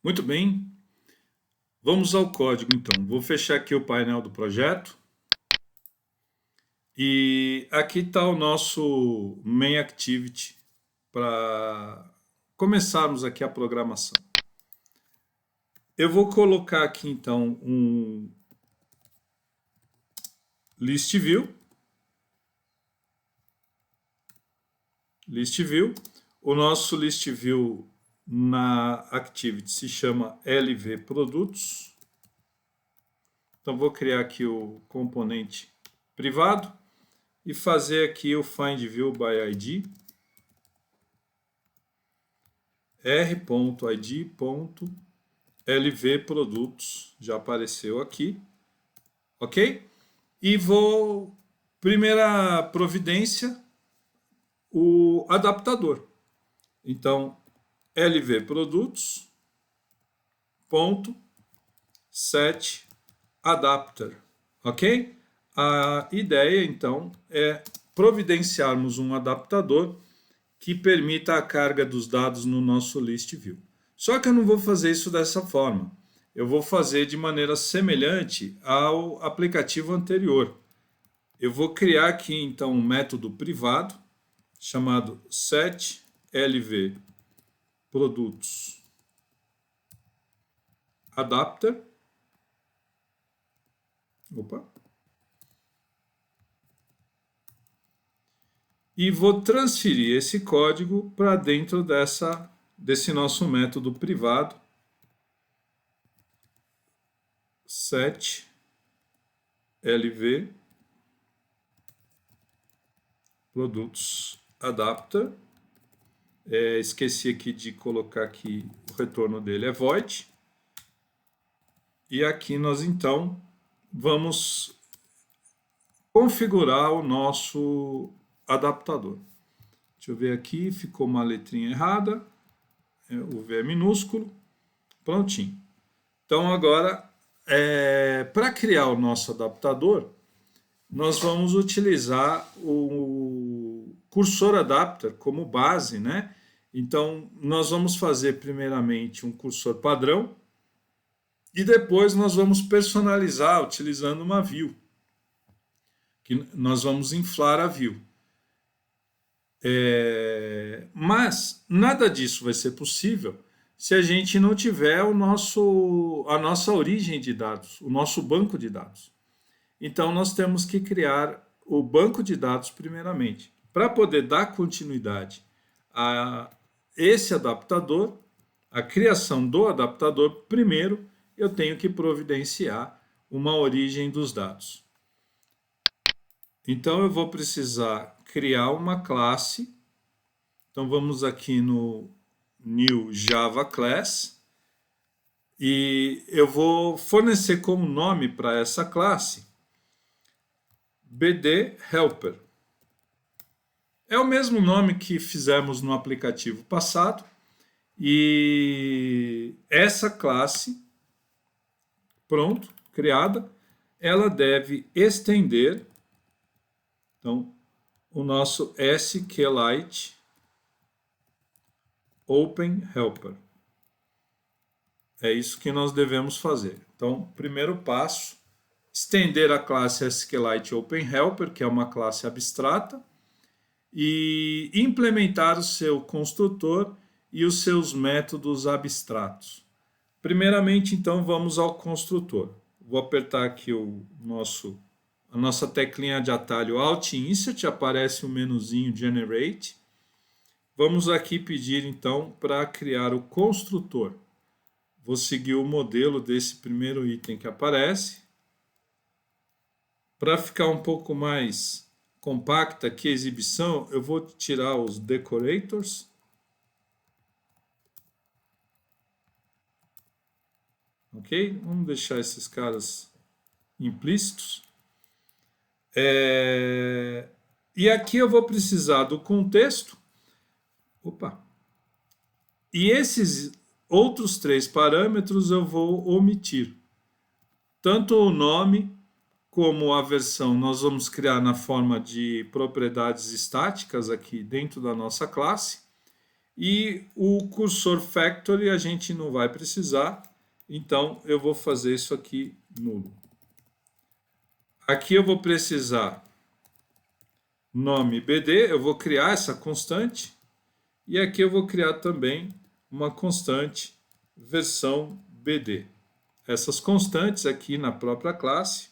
Muito bem, vamos ao código então. Vou fechar aqui o painel do projeto. E aqui está o nosso main activity para começarmos aqui a programação. Eu vou colocar aqui então um list view. O nosso list view na activity se chama LV produtos. Então vou criar aqui o componente privado e fazer aqui o find view by id r.id.lv produtos, já apareceu aqui, ok? E vou, primeira providência, o adaptador. Então, lv produtos ponto set adapter, ok? A ideia então é providenciarmos um adaptador que permita a carga dos dados no nosso list view. Só que eu não vou fazer isso dessa forma. Eu vou fazer de maneira semelhante ao aplicativo anterior. Eu vou criar aqui então um método privado chamado setLV produtos adapter. E vou transferir esse código para dentro desse nosso método privado setLV produtos adapter. Esqueci aqui de colocar aqui o retorno dele é void. E aqui nós então vamos configurar o nosso adaptador. Deixa eu ver aqui, ficou uma letrinha errada. O V é minúsculo. Prontinho. Então agora, para criar o nosso adaptador, nós vamos utilizar o cursor adapter como base, né? Então, nós vamos fazer primeiramente um cursor padrão e depois nós vamos personalizar utilizando uma view, que nós vamos inflar a view. Mas nada disso vai ser possível se a gente não tiver a nossa origem de dados, o nosso banco de dados. Então, nós temos que criar o banco de dados primeiramente. Para poder dar continuidade a esse adaptador, a criação do adaptador, primeiro eu tenho que providenciar uma origem dos dados. Então, eu vou precisar criar uma classe. Então, vamos aqui no New Java Class. E eu vou fornecer como nome para essa classe BD Helper. É o mesmo nome que fizemos no aplicativo passado. E essa classe, pronto, criada, ela deve estender então, o nosso SQLite Open Helper. É isso que nós devemos fazer. Então, primeiro passo, estender a classe SQLite Open Helper, que é uma classe abstrata, e implementar o seu construtor e os seus métodos abstratos. Primeiramente, então, vamos ao construtor. Vou apertar aqui a nossa teclinha de atalho Alt Insert, aparece o menuzinho Generate. Vamos aqui pedir, então, para criar o construtor. Vou seguir o modelo desse primeiro item que aparece. Para ficar um pouco mais compacta aqui a exibição, eu vou tirar os decorators. Ok? Vamos deixar esses caras implícitos. E aqui eu vou precisar do contexto. E esses outros 3 parâmetros eu vou omitir. Tanto o nome como a versão nós vamos criar na forma de propriedades estáticas aqui dentro da nossa classe. E o cursor factory a gente não vai precisar, então eu vou fazer isso aqui nulo. Aqui eu vou precisar nome BD, eu vou criar essa constante, e aqui eu vou criar também uma constante versão BD. Essas constantes aqui na própria classe,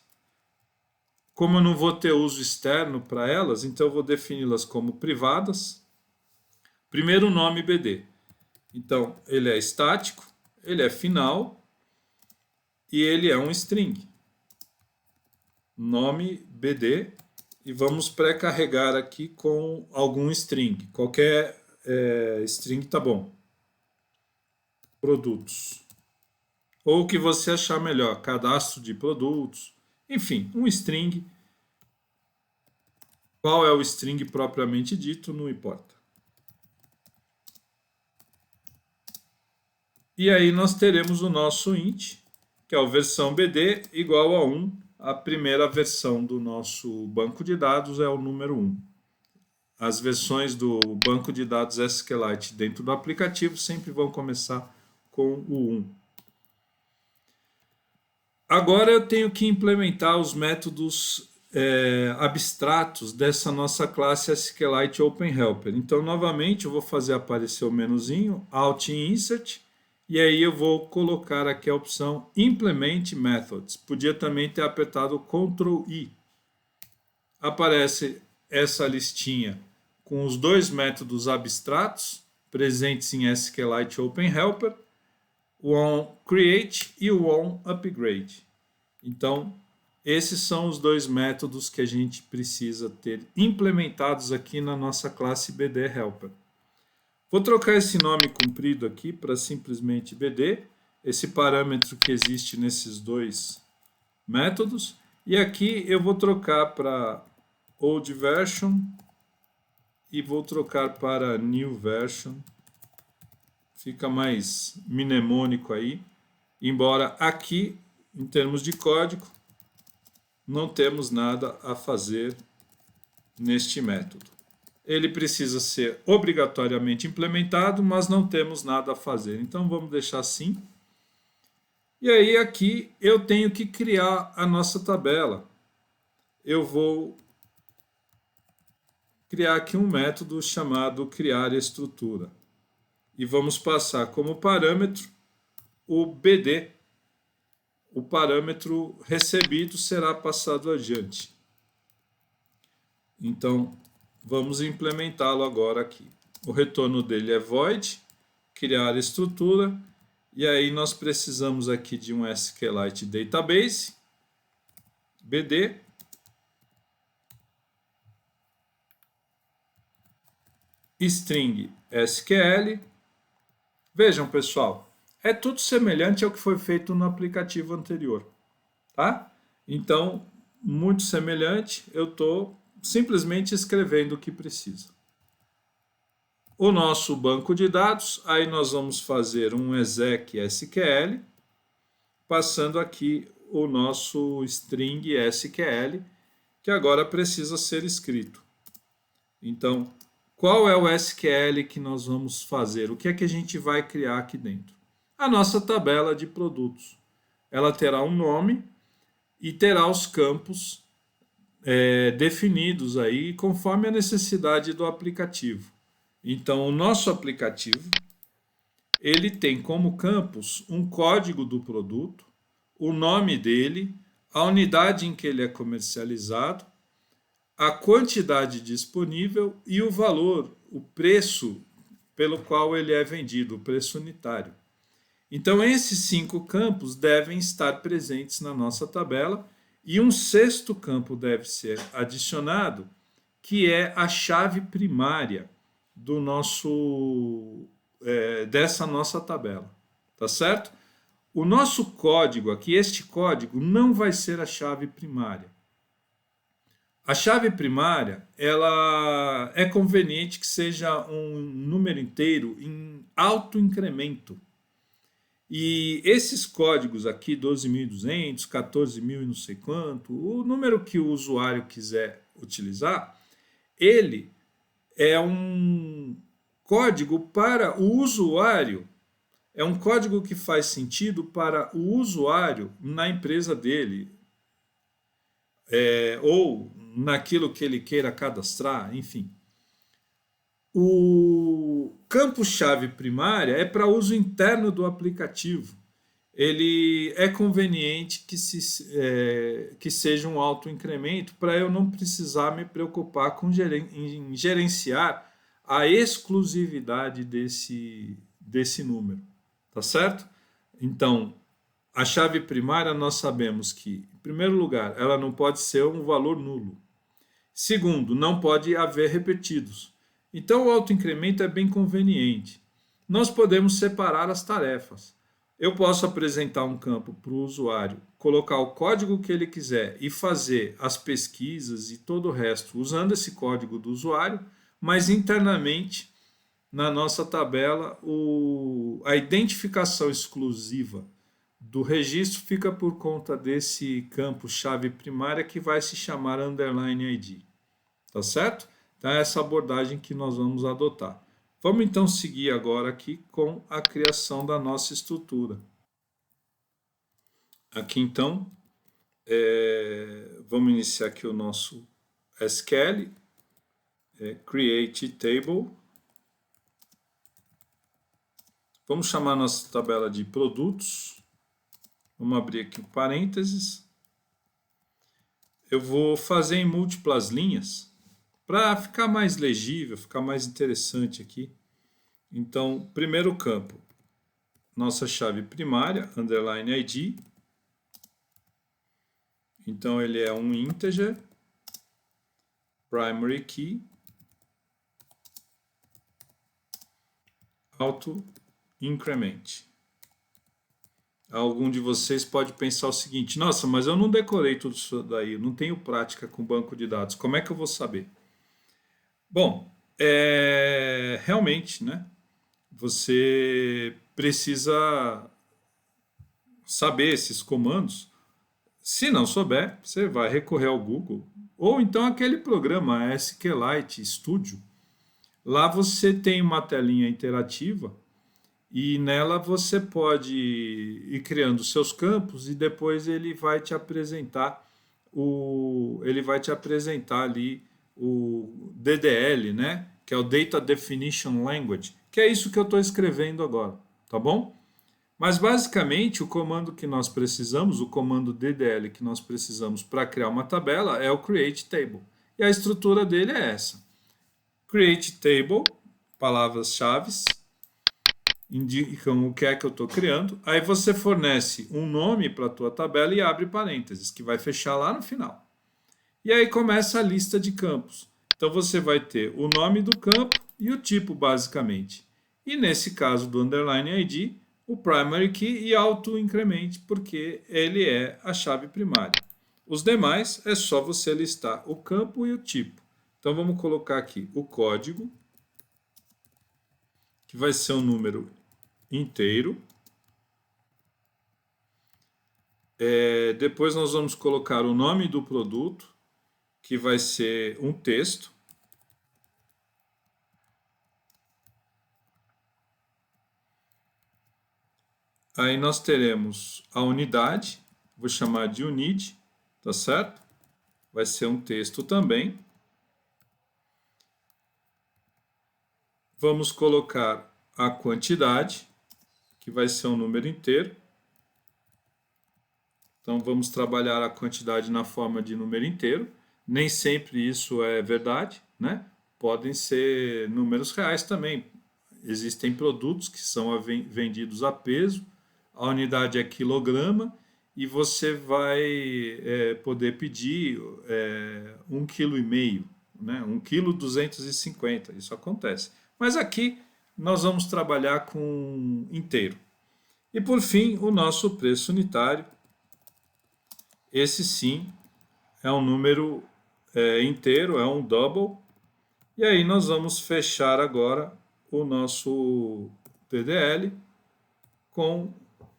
como eu não vou ter uso externo para elas, então eu vou defini-las como privadas. Primeiro nome BD. Então, ele é estático, ele é final e ele é um string. Nome BD, e vamos pré-carregar aqui com algum string. Qualquer string tá bom. Produtos. Ou o que você achar melhor, cadastro de produtos. Enfim, um string. Qual é o string propriamente dito, não importa. E aí nós teremos o nosso int, que é a versão BD, igual a 1. A primeira versão do nosso banco de dados é o número 1. As versões do banco de dados SQLite dentro do aplicativo sempre vão começar com o 1. Agora eu tenho que implementar os métodos abstratos dessa nossa classe SQLite Open Helper. Então, novamente, eu vou fazer aparecer o menuzinho, Alt e Insert, e aí eu vou colocar aqui a opção Implement Methods. Podia também ter apertado Ctrl I. Aparece essa listinha com os dois métodos abstratos presentes em SQLite Open Helper, o onCreate e o onUpgrade. Então, esses são os dois métodos que a gente precisa ter implementados aqui na nossa classe BD Helper. Vou trocar esse nome comprido aqui para simplesmente BD, esse parâmetro que existe nesses dois métodos. E aqui eu vou trocar para Old Version e vou trocar para New Version. Fica mais mnemônico aí. Embora aqui, em termos de código, não temos nada a fazer neste método. Ele precisa ser obrigatoriamente implementado, mas não temos nada a fazer. Então vamos deixar assim. E aí aqui eu tenho que criar a nossa tabela. Eu vou criar aqui um método chamado criar estrutura. E vamos passar como parâmetro o BD. O parâmetro recebido será passado adiante. Então, vamos implementá-lo agora aqui. O retorno dele é void, criar estrutura, e aí nós precisamos aqui de um SQLite Database, BD, string SQL. Vejam, pessoal, é tudo semelhante ao que foi feito no aplicativo anterior, tá? Então, muito semelhante, eu estou simplesmente escrevendo o que precisa. O nosso banco de dados, aí nós vamos fazer um exec SQL, passando aqui o nosso string SQL, que agora precisa ser escrito. Então, qual é o SQL que nós vamos fazer? O que é que a gente vai criar aqui dentro? A nossa tabela de produtos. Ela terá um nome e terá os campos definidos aí conforme a necessidade do aplicativo. Então, o nosso aplicativo ele tem como campos um código do produto, o nome dele, a unidade em que ele é comercializado, a quantidade disponível e o valor, o preço pelo qual ele é vendido, o preço unitário. Então, esses 5 campos devem estar presentes na nossa tabela e um sexto campo deve ser adicionado, que é a chave primária do dessa nossa tabela, tá certo? O nosso código aqui, este código, não vai ser a chave primária. A chave primária, ela é conveniente que seja um número inteiro em alto incremento. E esses códigos aqui, 12.200, 14.000 e não sei quanto, o número que o usuário quiser utilizar, ele é um código para o usuário. É um código que faz sentido para o usuário na empresa dele, ou naquilo que ele queira cadastrar, enfim. O campo-chave primária é para uso interno do aplicativo. Ele é conveniente que seja um alto incremento para eu não precisar me preocupar em gerenciar a exclusividade desse número. Tá certo? Então, a chave primária nós sabemos que, em primeiro lugar, ela não pode ser um valor nulo. Segundo, não pode haver repetidos. Então, o autoincremento é bem conveniente. Nós podemos separar as tarefas. Eu posso apresentar um campo para o usuário, colocar o código que ele quiser e fazer as pesquisas e todo o resto usando esse código do usuário, mas internamente, na nossa tabela, a identificação exclusiva do registro fica por conta desse campo chave primária que vai se chamar underline ID. Tá certo? Então é essa abordagem que nós vamos adotar. Vamos então seguir agora aqui com a criação da nossa estrutura. Aqui então, vamos iniciar aqui o nosso SQL, create table. Vamos chamar a nossa tabela de produtos. Vamos abrir aqui parênteses. Eu vou fazer em múltiplas linhas para ficar mais legível, ficar mais interessante aqui. Então, primeiro campo, nossa chave primária, underline ID. Então, ele é um integer, primary key, auto increment. Algum de vocês pode pensar o seguinte: nossa, mas eu não decorei tudo isso daí, eu não tenho prática com banco de dados, como é que eu vou saber? Bom, realmente, né? Você precisa saber esses comandos. Se não souber, você vai recorrer ao Google, ou então aquele programa SQLite Studio. Lá você tem uma telinha interativa e nela você pode ir criando seus campos e depois ele vai te apresentar ali o DDL, né? Que é o Data Definition Language, que é isso que eu estou escrevendo agora, tá bom? Mas basicamente o comando que nós precisamos, o comando DDL que nós precisamos para criar uma tabela é o create table. E a estrutura dele é essa: create table, palavras-chave, indicam o que é que eu estou criando. Aí você fornece um nome para a tua tabela e abre parênteses, que vai fechar lá no final. E aí começa a lista de campos. Então você vai ter o nome do campo e o tipo, basicamente. E nesse caso do underline ID, o primary key e auto increment, porque ele é a chave primária. Os demais é só você listar o campo e o tipo. Então vamos colocar aqui o código, que vai ser um número inteiro. Depois nós vamos colocar o nome do produto, que vai ser um texto. Aí nós teremos a unidade, vou chamar de unit, tá certo? Vai ser um texto também. Vamos colocar a quantidade, que vai ser um número inteiro. Então vamos trabalhar a quantidade na forma de número inteiro. Nem sempre isso é verdade, né? Podem ser números reais também. Existem produtos que são vendidos a peso, a unidade é quilograma e você vai poder pedir 1,5 kg, né? 1,250 kg, isso acontece. Mas aqui nós vamos trabalhar com inteiro. E por fim, o nosso preço unitário. Esse sim é um número inteiro, é um double. E aí nós vamos fechar agora o nosso PDL com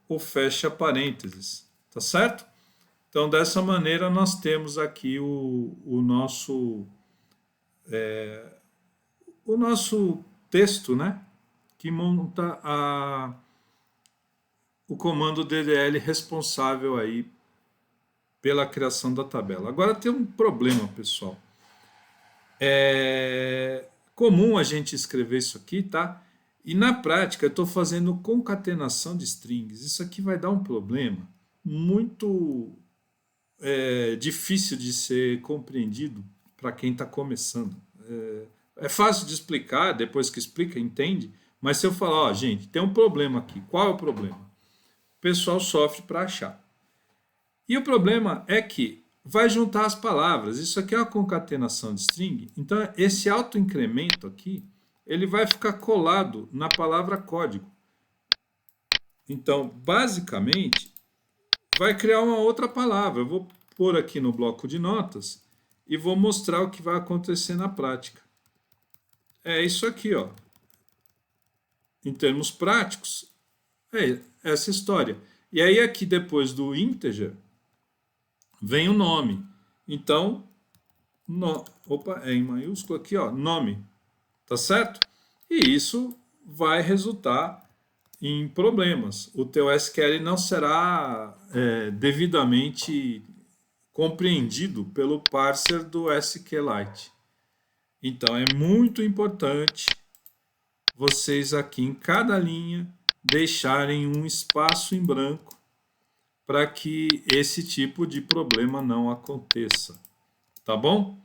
o fecha parênteses, tá certo? Então dessa maneira nós temos aqui o nosso texto, né, que monta o comando DDL responsável aí pela criação da tabela. Agora tem um problema, pessoal. É comum a gente escrever isso aqui, tá? E na prática eu estou fazendo concatenação de strings. Isso aqui vai dar um problema muito difícil de ser compreendido para quem está começando. É fácil de explicar, depois que explica, entende. Mas se eu falar, ó, gente, tem um problema aqui. Qual é o problema? O pessoal sofre para achar. E o problema é que vai juntar as palavras. Isso aqui é uma concatenação de string. Então, esse autoincremento aqui, ele vai ficar colado na palavra código. Então, basicamente, vai criar uma outra palavra. Eu vou pôr aqui no bloco de notas e vou mostrar o que vai acontecer na prática. É isso aqui, ó. Em termos práticos, é essa história. E aí aqui depois do integer vem o nome. Então, é em maiúsculo aqui, ó, nome. Tá certo? E isso vai resultar em problemas. O teu SQL não será devidamente compreendido pelo parser do SQLite. Então, é muito importante vocês aqui em cada linha deixarem um espaço em branco para que esse tipo de problema não aconteça. Tá bom?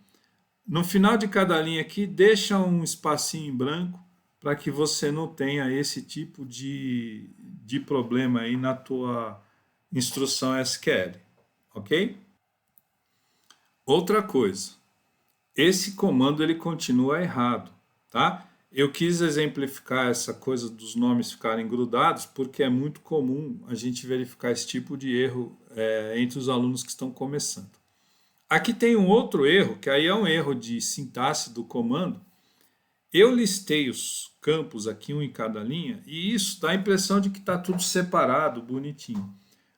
No final de cada linha aqui, deixa um espacinho em branco para que você não tenha esse tipo de problema aí na tua instrução SQL. Ok? Outra coisa, esse comando ele continua errado, tá? Eu quis exemplificar essa coisa dos nomes ficarem grudados porque é muito comum a gente verificar esse tipo de erro entre os alunos que estão começando. Aqui tem um outro erro, que aí é um erro de sintaxe do comando. Eu listei os campos aqui, um em cada linha, e isso dá a impressão de que está tudo separado, bonitinho.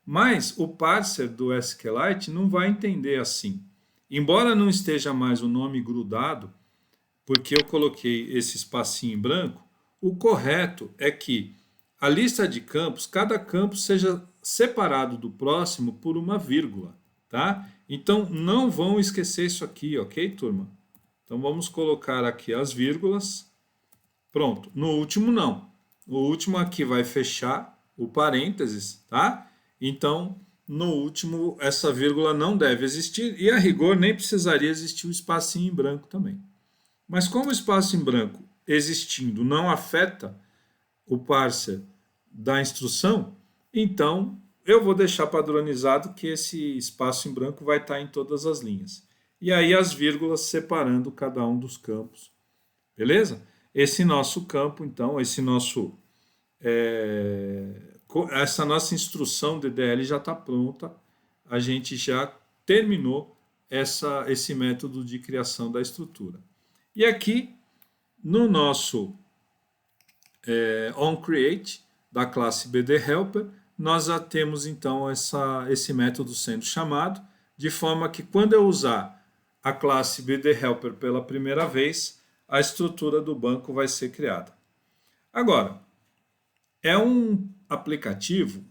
Mas o parser do SQLite não vai entender assim. Embora não esteja mais o nome grudado, porque eu coloquei esse espacinho em branco, o correto é que a lista de campos, cada campo seja separado do próximo por uma vírgula, tá? Então não vão esquecer isso aqui, ok, turma? Então vamos colocar aqui as vírgulas. Pronto. No último não. O último aqui vai fechar o parênteses, tá? Então no último essa vírgula não deve existir e a rigor nem precisaria existir o espacinho em branco também. Mas como o espaço em branco existindo não afeta o parser da instrução, então eu vou deixar padronizado que esse espaço em branco vai estar em todas as linhas. E aí as vírgulas separando cada um dos campos. Beleza? Esse nosso campo, então, essa nossa instrução DDL já está pronta. A gente já terminou esse método de criação da estrutura. E aqui, no nosso onCreate, da classe BDHelper, nós já temos então esse método sendo chamado, de forma que quando eu usar a classe BDHelper pela primeira vez, a estrutura do banco vai ser criada. Agora, é um aplicativo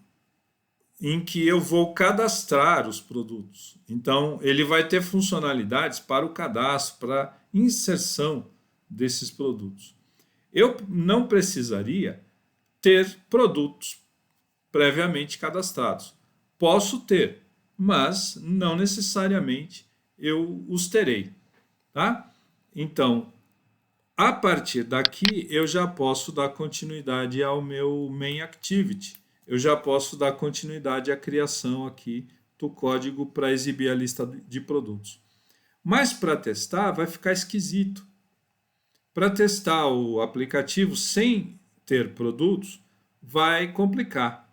em que eu vou cadastrar os produtos. Então, ele vai ter funcionalidades para o cadastro, para inserção desses produtos. Eu não precisaria ter produtos previamente cadastrados. Posso ter, mas não necessariamente eu os terei. Tá? Então, a partir daqui, eu já posso dar continuidade ao meu main activity. Eu já posso dar continuidade à criação aqui do código para exibir a lista de produtos. Mas para testar vai ficar esquisito. Para testar o aplicativo sem ter produtos vai complicar.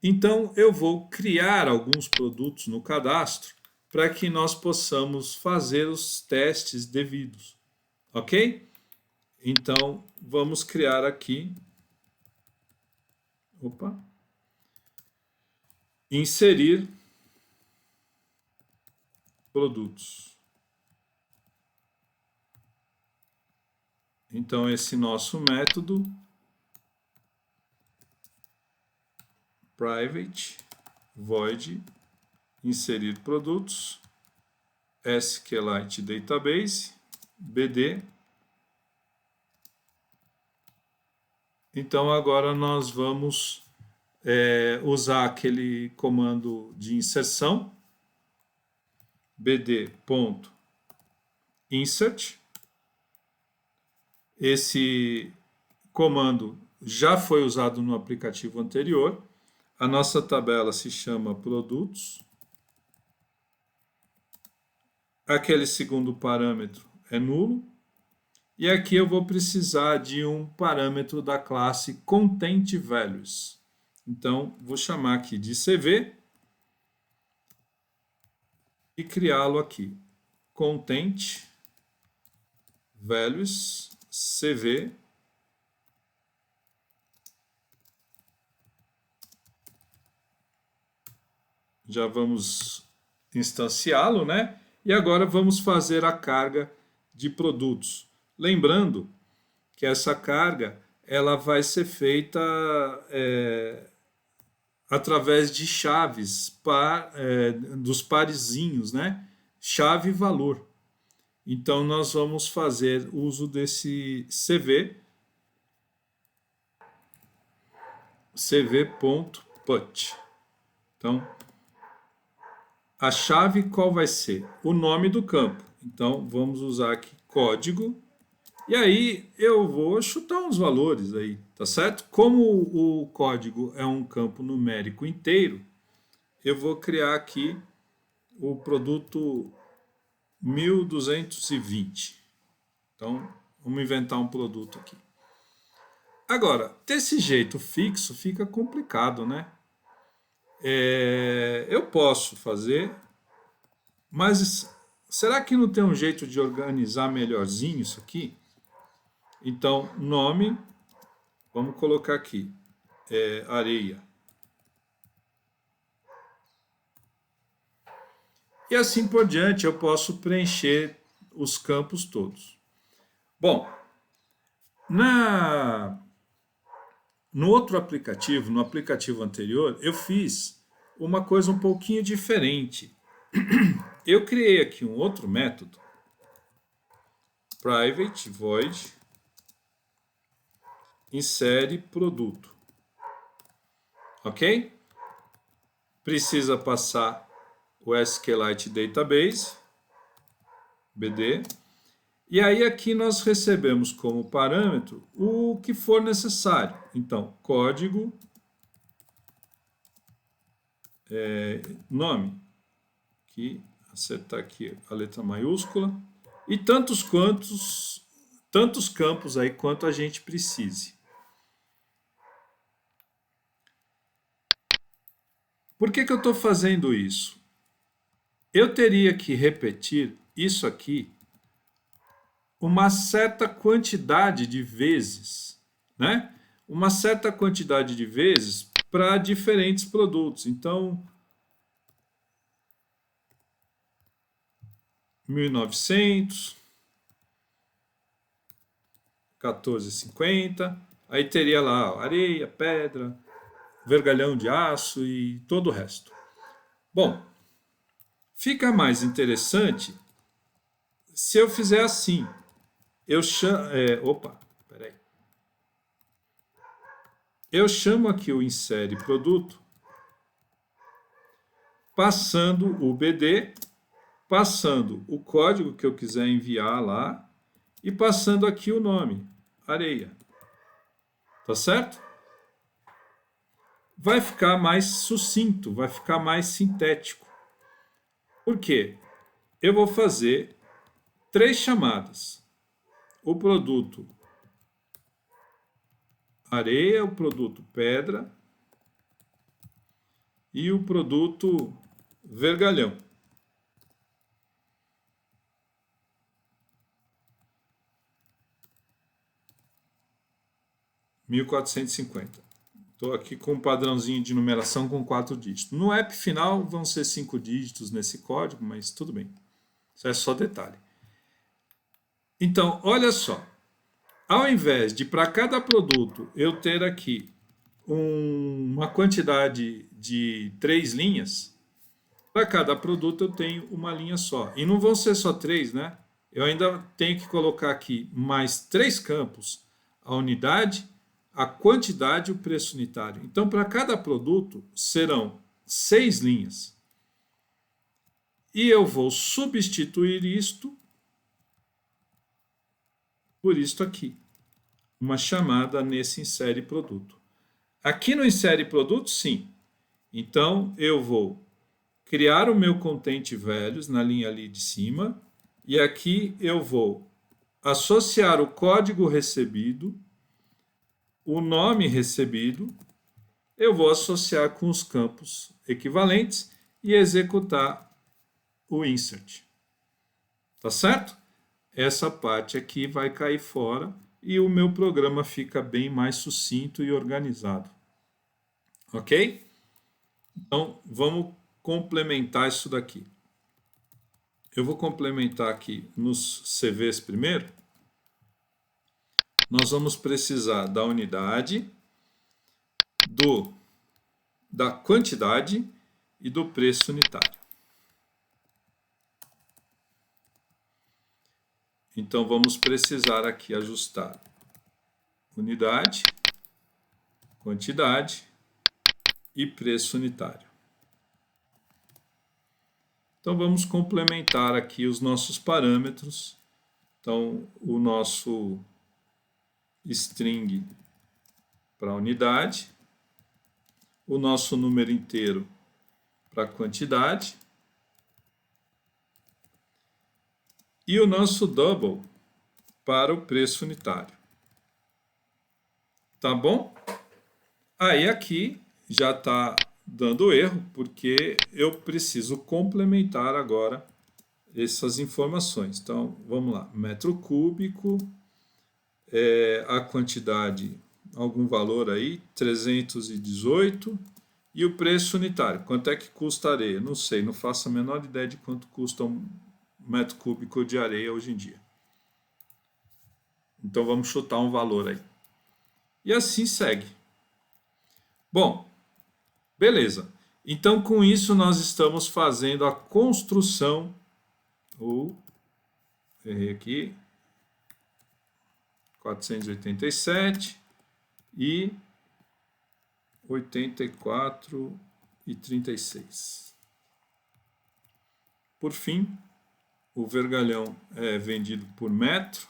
Então eu vou criar alguns produtos no cadastro para que nós possamos fazer os testes devidos. Ok? Então vamos criar aqui. Inserir produtos. Então, esse nosso método private void inserir produtos SQLite database BD. Então, agora nós vamos usar aquele comando de inserção bd.insert. Esse comando já foi usado no aplicativo anterior. A nossa tabela se chama produtos. Aquele segundo parâmetro é nulo. E aqui eu vou precisar de um parâmetro da classe ContentValues. Então, vou chamar aqui de CV e criá-lo aqui. ContentValues CV. Já vamos instanciá-lo, né? E agora vamos fazer a carga de produtos. Lembrando que essa carga ela vai ser feita através de chaves dos parezinhos, né? Chave e valor. Então, nós vamos fazer uso desse cv.put. Então, a chave qual vai ser? O nome do campo. Então, vamos usar aqui código. E aí, eu vou chutar uns valores aí, tá certo? Como o código é um campo numérico inteiro, eu vou criar aqui o produto 1220. Então, vamos inventar um produto aqui. Agora, desse jeito fixo fica complicado, né? Eu posso fazer, mas será que não tem um jeito de organizar melhorzinho isso aqui? Então, nome, vamos colocar aqui, areia. E assim por diante, eu posso preencher os campos todos. Bom, no outro aplicativo, no aplicativo anterior, eu fiz uma coisa um pouquinho diferente. Eu criei aqui um outro método, private void insere produto. Ok? Precisa passar o SQLite database, BD. E aí aqui nós recebemos como parâmetro o que for necessário. Então, código, nome, aqui, acertar aqui a letra maiúscula, e tantos campos aí quanto a gente precise. Por que eu estou fazendo isso? Eu teria que repetir isso aqui uma certa quantidade de vezes, né? Uma certa quantidade de vezes para diferentes produtos. Então, 1900, 14,50, aí teria lá areia, pedra, vergalhão de aço e todo o resto. Bom, fica mais interessante se eu fizer assim. Eu chamo aqui o insere produto, passando o BD, passando o código que eu quiser enviar lá e passando aqui o nome, areia. Tá certo? Vai ficar mais sucinto, vai ficar mais sintético. Por quê? Eu vou fazer 3 chamadas. O produto areia, o produto pedra e o produto vergalhão. (1450). Estou aqui com um padrãozinho de numeração com 4 dígitos. No app final vão ser 5 dígitos nesse código, mas tudo bem. Isso é só detalhe. Então, olha só. Ao invés de para cada produto eu ter aqui uma quantidade de 3 linhas, para cada produto eu tenho uma linha só. E não vão ser só 3, né? Eu ainda tenho que colocar aqui mais 3 campos, a unidade, a quantidade e o preço unitário. Então, para cada produto serão 6 linhas. E eu vou substituir isto por isto aqui, uma chamada nesse insere produto. Aqui no insere produto, sim. Então, eu vou criar o meu contente values na linha ali de cima, e aqui eu vou associar o código recebido, o nome recebido, eu vou associar com os campos equivalentes e executar o insert. Tá certo? Essa parte aqui vai cair fora e o meu programa fica bem mais sucinto e organizado. Ok? Então, vamos complementar isso daqui. Eu vou complementar aqui nos CVs primeiro. Nós vamos precisar da unidade, da quantidade e do preço unitário. Então, vamos precisar aqui ajustar unidade, quantidade e preço unitário. Então, vamos complementar aqui os nossos parâmetros. Então, o nosso string para unidade, o nosso número inteiro para quantidade e o nosso double para o preço unitário. Tá bom? Aí aqui já está dando erro, porque eu preciso complementar agora essas informações. Então, vamos lá. Metro cúbico, a quantidade, algum valor aí, 318, e o preço unitário. Quanto é que custa a areia? Não sei, não faço a menor ideia de quanto custa um metro cúbico de areia hoje em dia. Então, vamos chutar um valor aí. E assim segue. Bom, beleza. Então, com isso, nós estamos fazendo a construção, errei aqui, 487 e 84 e 36. Por fim, o vergalhão é vendido por metro,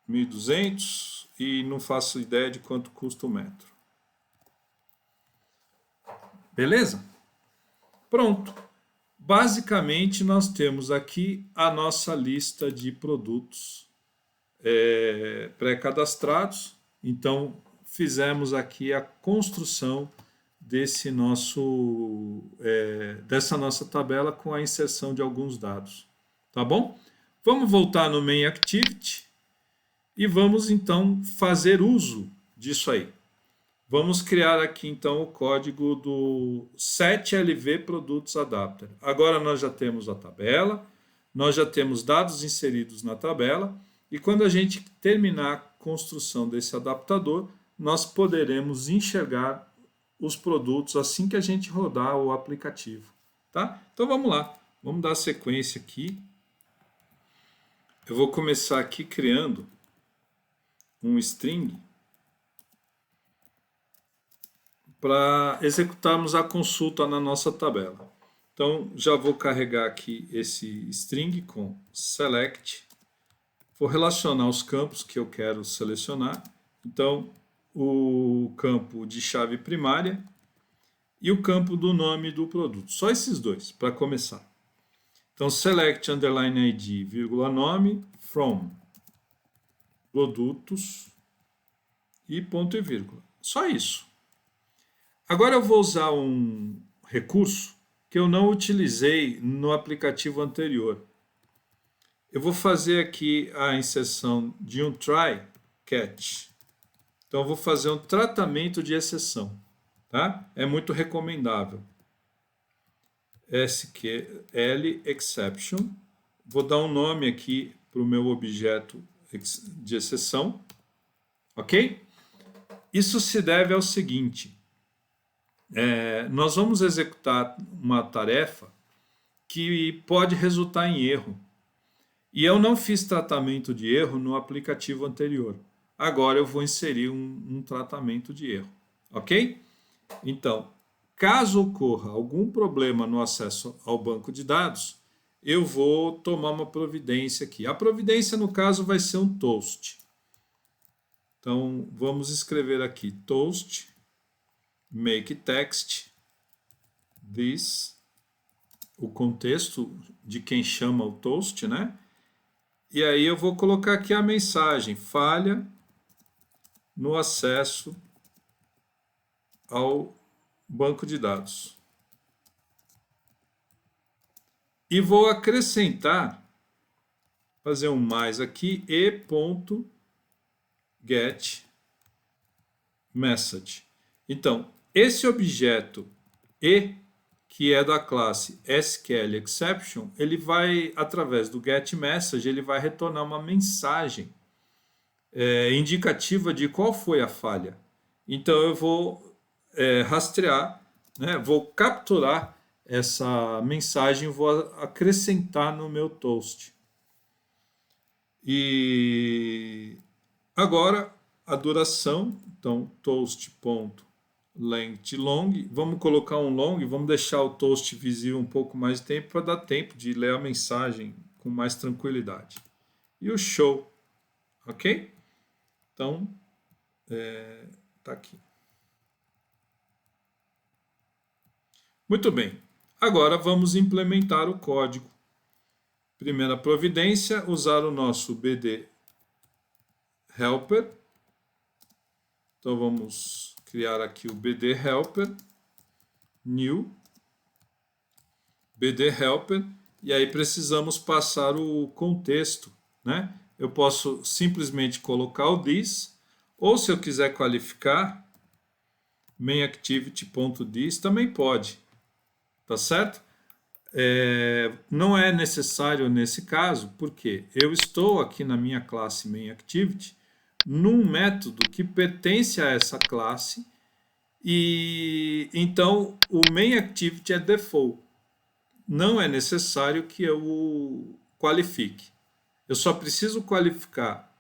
1.200, e não faço ideia de quanto custa o metro. Beleza? Pronto. Basicamente, nós temos aqui a nossa lista de produtos pré-cadastrados. Então, fizemos aqui a construção dessa nossa tabela com a inserção de alguns dados. Tá bom? Vamos voltar no Main Activity e vamos, então, fazer uso disso aí. Vamos criar aqui, então, o código do setLV Produtos Adapter. Agora nós já temos a tabela, nós já temos dados inseridos na tabela, e quando a gente terminar a construção desse adaptador, nós poderemos enxergar os produtos assim que a gente rodar o aplicativo. Tá? Então vamos lá, vamos dar sequência aqui. Eu vou começar aqui criando um string para executarmos a consulta na nossa tabela. Então, já vou carregar aqui esse string com select. Vou relacionar os campos que eu quero selecionar. Então, o campo de chave primária e o campo do nome do produto. Só esses dois, para começar. Então, select underline id, vírgula nome, from produtos e ponto e vírgula. Só isso. Agora eu vou usar um recurso que eu não utilizei no aplicativo anterior. Eu vou fazer aqui a inserção de um try catch. Então eu vou fazer um tratamento de exceção, tá? É muito recomendável. SQL exception. Vou dar um nome aqui para o meu objeto de exceção, ok? Isso se deve ao seguinte, nós vamos executar uma tarefa que pode resultar em erro. E eu não fiz tratamento de erro no aplicativo anterior. Agora eu vou inserir um tratamento de erro, ok? Então, caso ocorra algum problema no acesso ao banco de dados, eu vou tomar uma providência aqui. A providência, no caso, vai ser um toast. Então, vamos escrever aqui toast, make text, this, o contexto de quem chama o toast, né? E aí eu vou colocar aqui a mensagem, falha no acesso ao banco de dados. E vou acrescentar, fazer um mais aqui, e.getMessage. Então, esse objeto e, que é da classe SQLException, ele vai, através do getMessage, ele vai retornar uma mensagem indicativa de qual foi a falha. Então, eu vou rastrear, né, vou capturar essa mensagem, vou acrescentar no meu toast. E agora a duração, então toast.length_long, vamos colocar um long, vamos deixar o toast visível um pouco mais de tempo para dar tempo de ler a mensagem com mais tranquilidade. E o show, ok? Então, tá aqui. Muito bem. Agora vamos implementar o código. Primeira providência, usar o nosso BD Helper. Então vamos criar aqui o BD Helper, new, BD Helper, e aí precisamos passar o contexto, né? Eu posso simplesmente colocar o this, ou se eu quiser qualificar, mainActivity.this também pode, tá certo? Não é necessário nesse caso, porque eu estou aqui na minha classe mainActivity num método que pertence a essa classe e então o mainActivity é default. Não é necessário que eu o qualifique. Eu só preciso qualificar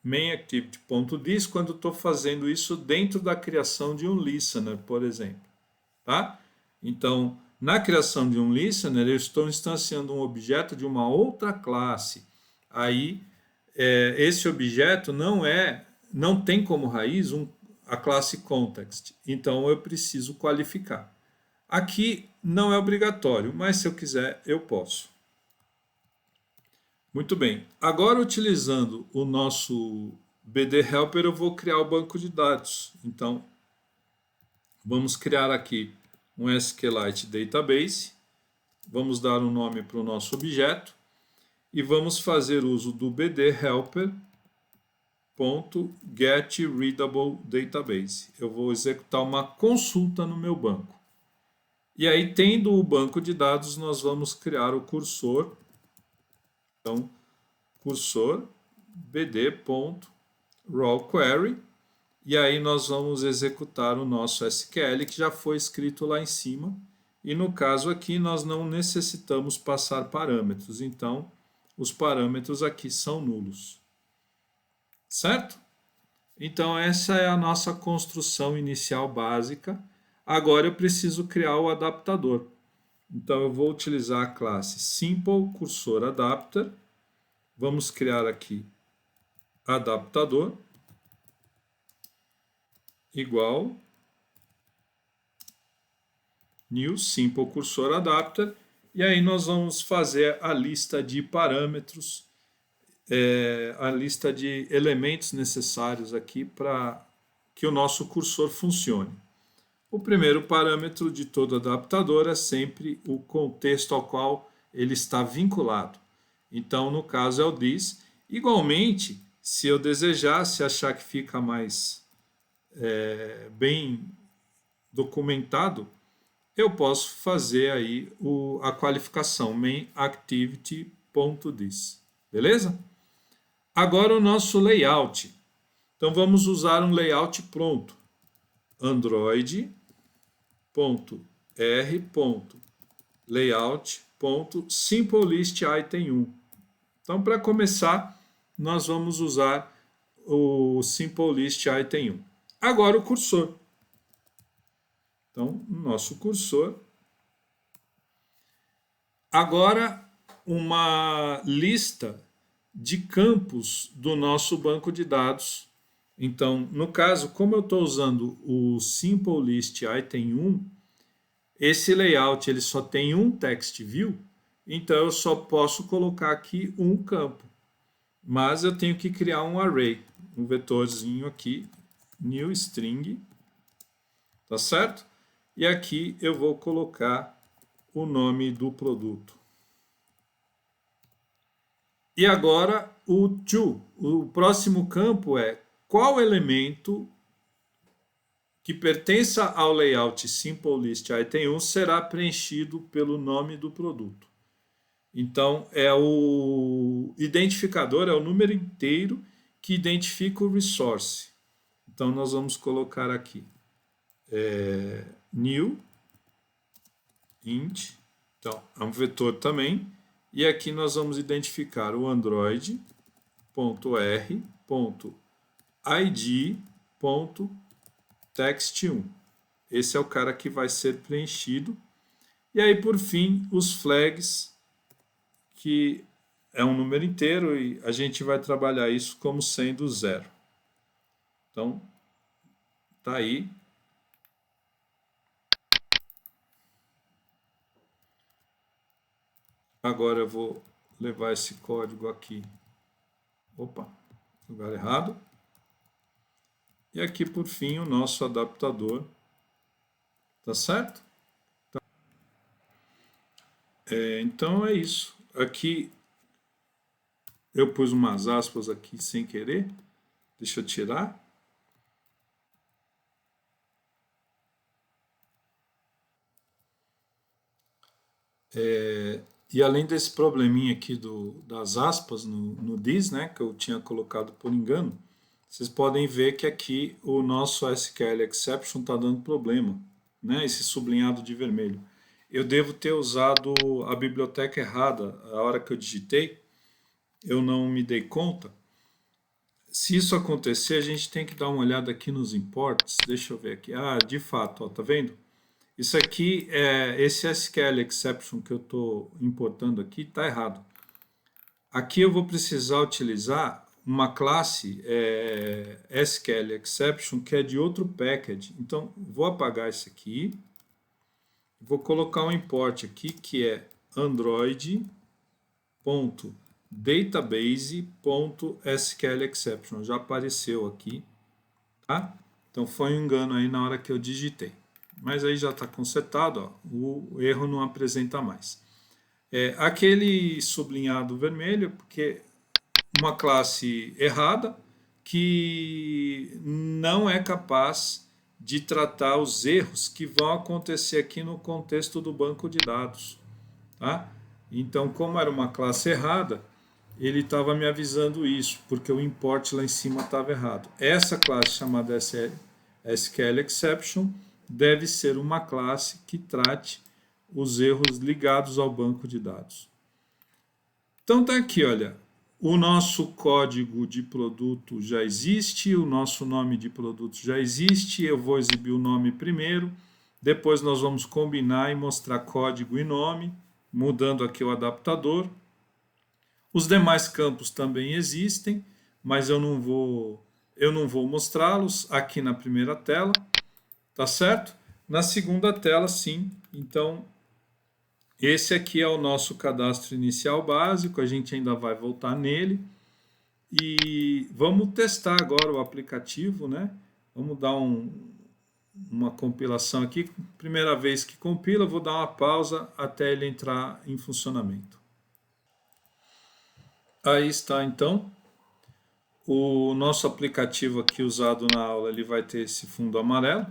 mainActivity.this quando estou fazendo isso dentro da criação de um listener, por exemplo. Tá? Então, na criação de um listener, eu estou instanciando um objeto de uma outra classe. Aí, esse objeto não tem como raiz a classe context. Então, eu preciso qualificar. Aqui não é obrigatório, mas se eu quiser, eu posso. Muito bem. Agora, utilizando o nosso BD Helper, eu vou criar o banco de dados. Então, vamos criar aqui um SQLite Database, vamos dar um nome para o nosso objeto e vamos fazer uso do BD Helper.getReadableDatabase. Eu vou executar uma consulta no meu banco. E aí, tendo o banco de dados, nós vamos criar o cursor. Então, cursor bd.rawQuery. E aí nós vamos executar o nosso SQL que já foi escrito lá em cima. E no caso aqui nós não necessitamos passar parâmetros. Então, os parâmetros aqui são nulos. Certo? Então, essa é a nossa construção inicial básica. Agora eu preciso criar o adaptador. Então, eu vou utilizar a classe SimpleCursorAdapter. Vamos criar aqui adaptador igual new SimpleCursorAdapter. E aí nós vamos fazer a lista de parâmetros, a lista de elementos necessários aqui para que o nosso cursor funcione. O primeiro parâmetro de todo adaptador é sempre o contexto ao qual ele está vinculado. Então, no caso, é o this. Igualmente, se eu desejasse achar que fica mais bem documentado, eu posso fazer aí a qualificação mainActivity.this. Beleza? Agora o nosso layout. Então vamos usar um layout pronto. Android.r.layout.simpleListItem1. Então, para começar, nós vamos usar o simpleListItem1. Agora o cursor. Então, o nosso cursor. Agora, uma lista de campos do nosso banco de dados. Então, no caso, como eu estou usando o simpleListItem1, esse layout ele só tem um text view, então eu só posso colocar aqui um campo. Mas eu tenho que criar um array, um vetorzinho aqui, new string, tá certo? E aqui eu vou colocar o nome do produto. E agora o to. O próximo campo é qual elemento que pertença ao layout simpleListItem1 será preenchido pelo nome do produto. Então, é o identificador, é o número inteiro que identifica o resource. Então, nós vamos colocar aqui new int, então é um vetor também, e aqui nós vamos identificar o android.r.id.text1. Esse é o cara que vai ser preenchido. E aí, por fim, os flags, que é um número inteiro e a gente vai trabalhar isso como sendo 0. Então, tá aí. Agora eu vou levar esse código aqui. Opa, lugar errado. E aqui, por fim, o nosso adaptador. Tá certo? Então é isso. Aqui eu pus umas aspas aqui sem querer. Deixa eu tirar. E além desse probleminha aqui das aspas no this, né, que eu tinha colocado por engano, vocês podem ver que aqui o nosso SQL exception está dando problema, né, esse sublinhado de vermelho. Eu devo ter usado a biblioteca errada a hora que eu digitei, eu não me dei conta. Se isso acontecer, a gente tem que dar uma olhada aqui nos imports. Deixa eu ver aqui. Ah, de fato, ó, tá vendo? Isso aqui, esse SQL exception que eu estou importando aqui, está errado. Aqui eu vou precisar utilizar uma classe SQL exception que é de outro package. Então, vou apagar esse aqui. Vou colocar um import aqui que é android.database.sqlexception. Já apareceu aqui, tá? Então foi um engano aí na hora que eu digitei. Mas aí já está consertado, ó, o erro não apresenta mais. Aquele sublinhado vermelho, porque uma classe errada que não é capaz de tratar os erros que vão acontecer aqui no contexto do banco de dados. Tá? Então, como era uma classe errada, ele estava me avisando isso, porque o import lá em cima estava errado. Essa classe chamada SQL Exception deve ser uma classe que trate os erros ligados ao banco de dados. Então tá aqui, olha, o nosso código de produto já existe, o nosso nome de produto já existe, eu vou exibir o nome primeiro, depois nós vamos combinar e mostrar código e nome, mudando aqui o adaptador. Os demais campos também existem, mas eu não vou mostrá-los aqui na primeira tela, tá certo? Na segunda tela, sim. Então, esse aqui é o nosso cadastro inicial básico, a gente ainda vai voltar nele. E vamos testar agora o aplicativo, né? Vamos dar uma compilação aqui. Primeira vez que compila, vou dar uma pausa até ele entrar em funcionamento. Aí está, então. O nosso aplicativo aqui usado na aula, ele vai ter esse fundo amarelo.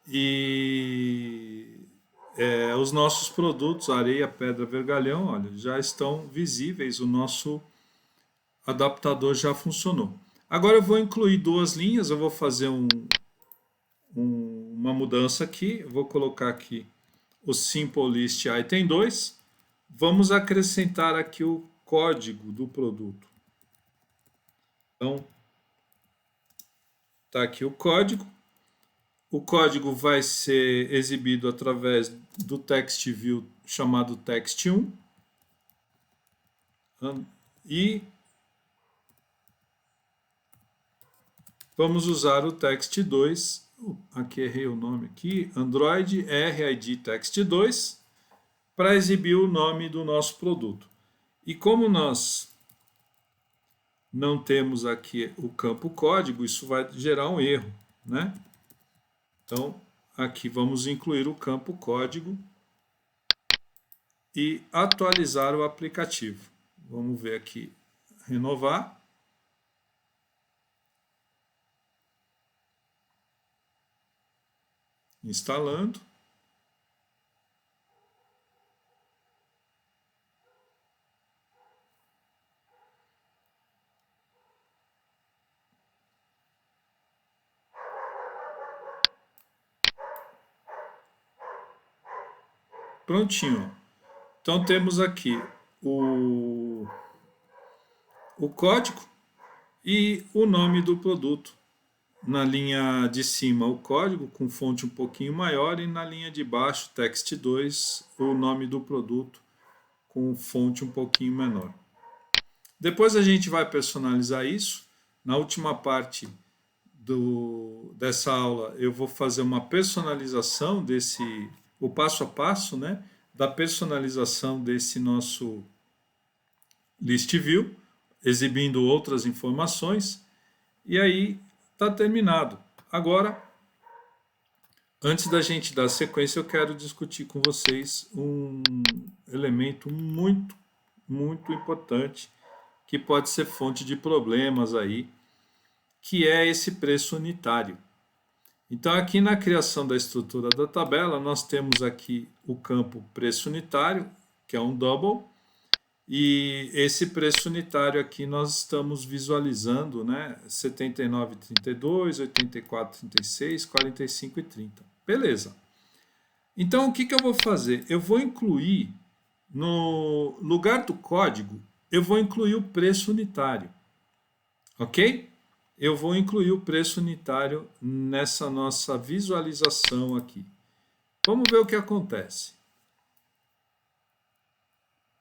E os nossos produtos, areia, pedra, vergalhão, olha, já estão visíveis. adaptador já funcionou. Agora eu vou incluir duas linhas, eu vou fazer uma mudança aqui, eu vou colocar aqui o Simple List Item 2, vamos acrescentar aqui o código do produto. Então, está aqui o código vai ser exibido através do text view chamado text1 e vamos usar o text2, aqui errei o nome aqui, Android RID text2 para exibir o nome do nosso produto. E como nós não temos aqui o campo código, isso vai gerar um erro, né? Então, aqui vamos incluir o campo código e atualizar o aplicativo. Vamos ver aqui, renovar. Instalando. Prontinho. Então temos aqui o código e o nome do produto. Na linha de cima o código com fonte um pouquinho maior e na linha de baixo, text 2, o nome do produto com fonte um pouquinho menor. Depois a gente vai personalizar isso. Na última parte dessa aula eu vou fazer uma personalização o passo a passo, né, da personalização desse nosso list view, exibindo outras informações, e aí está terminado. Agora, antes da gente dar sequência, eu quero discutir com vocês um elemento muito, muito importante que pode ser fonte de problemas aí, que é esse preço unitário. Então, aqui na criação da estrutura da tabela, nós temos aqui o campo preço unitário, que é um double, e esse preço unitário aqui nós estamos visualizando, né, 79,32, 84,36, 45,30. Beleza. Então, o que eu vou fazer? Eu vou incluir, no lugar do código, eu vou incluir o preço unitário. Ok? Eu vou incluir o preço unitário nessa nossa visualização aqui. Vamos ver o que acontece.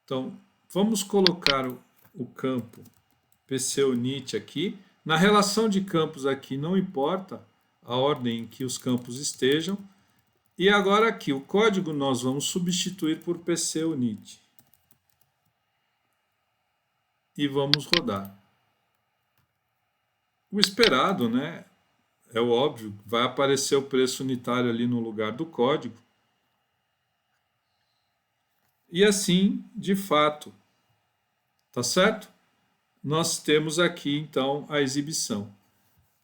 Então, vamos colocar o campo PCUnit aqui. Na relação de campos aqui, não importa a ordem em que os campos estejam. E agora aqui, o código nós vamos substituir por PCUnit. E vamos rodar. O esperado, né? É o óbvio, vai aparecer o preço unitário ali no lugar do código. E assim, de fato, tá certo? Nós temos aqui, então, a exibição.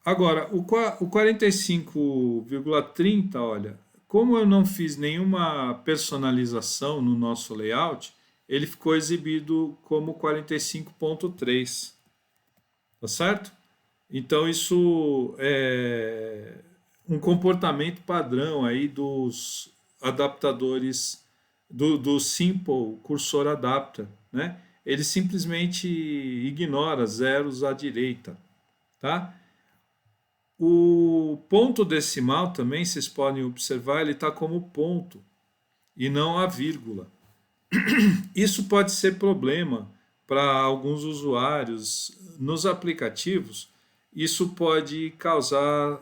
Agora, o 45,30, olha, como eu não fiz nenhuma personalização no nosso layout, ele ficou exibido como 45,3, tá certo? Então, isso é um comportamento padrão aí dos adaptadores do Simple Cursor Adapter, né? Ele simplesmente ignora zeros à direita, tá? O ponto decimal também, vocês podem observar, ele está como ponto e não a vírgula. Isso pode ser problema para alguns usuários nos aplicativos. Isso pode causar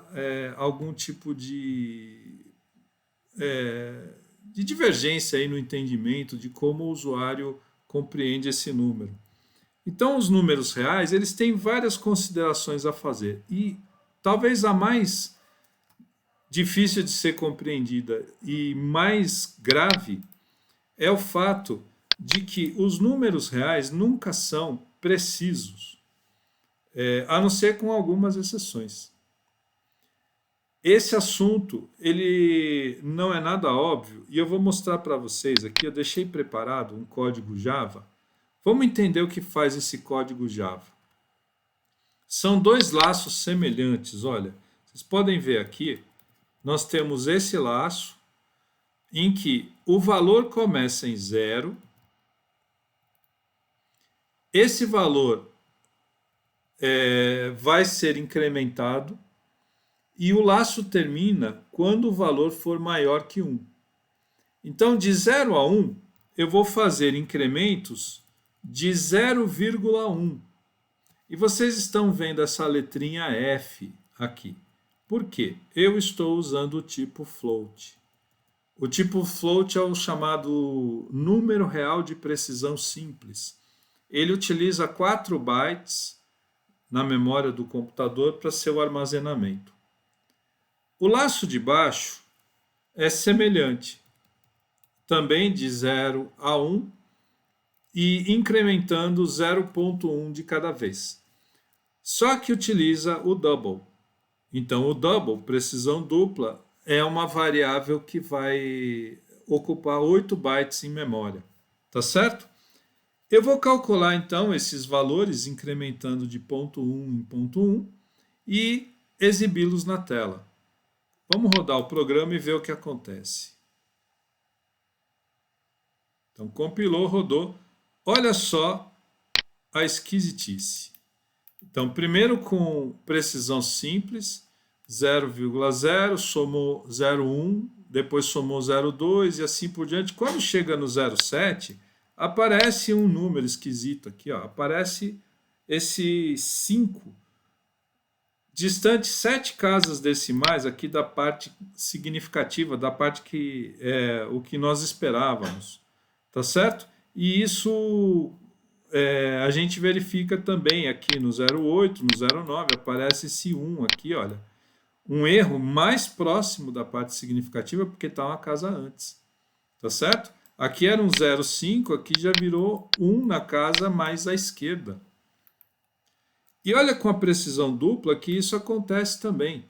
algum tipo de divergência aí no entendimento de como o usuário compreende esse número. Então, os números reais, eles têm várias considerações a fazer. E talvez a mais difícil de ser compreendida e mais grave é o fato de que os números reais nunca são precisos, a não ser com algumas exceções. Esse assunto, ele não é nada óbvio, e eu vou mostrar para vocês aqui, eu deixei preparado um código Java. Vamos entender o que faz esse código Java. São dois laços semelhantes, olha. Vocês podem ver aqui, nós temos esse laço em que o valor começa em 0, esse valor vai ser incrementado e o laço termina quando o valor for maior que 1. Então, de 0 a 1, eu vou fazer incrementos de 0,1. E vocês estão vendo essa letrinha F aqui. Por quê? Eu estou usando o tipo float. O tipo float é o chamado número real de precisão simples. Ele utiliza 4 bytes na memória do computador para seu armazenamento. O laço de baixo é semelhante, também de 0 a 1 e incrementando 0,1 de cada vez. Só que utiliza o double. Então, o double, precisão dupla, é uma variável que vai ocupar 8 bytes em memória. Tá certo? Eu vou calcular, então, esses valores, incrementando de ponto 1 em ponto 1 e exibi-los na tela. Vamos rodar o programa e ver o que acontece. Então, compilou, rodou. Olha só a esquisitice. Então, primeiro com precisão simples, 0,0, somou 0,1, depois somou 0,2 e assim por diante. Quando chega no 0,7, aparece um número esquisito aqui, ó. Aparece esse 5, distante 7 casas decimais aqui da parte significativa, da parte que é o que nós esperávamos, tá certo? E isso a gente verifica também aqui no 0,8, no 0,9, aparece esse 1 aqui, olha. Um erro mais próximo da parte significativa, porque está uma casa antes. Tá certo? Aqui era um 0,5, aqui já virou 1 na casa mais à esquerda. E olha com a precisão dupla que isso acontece também.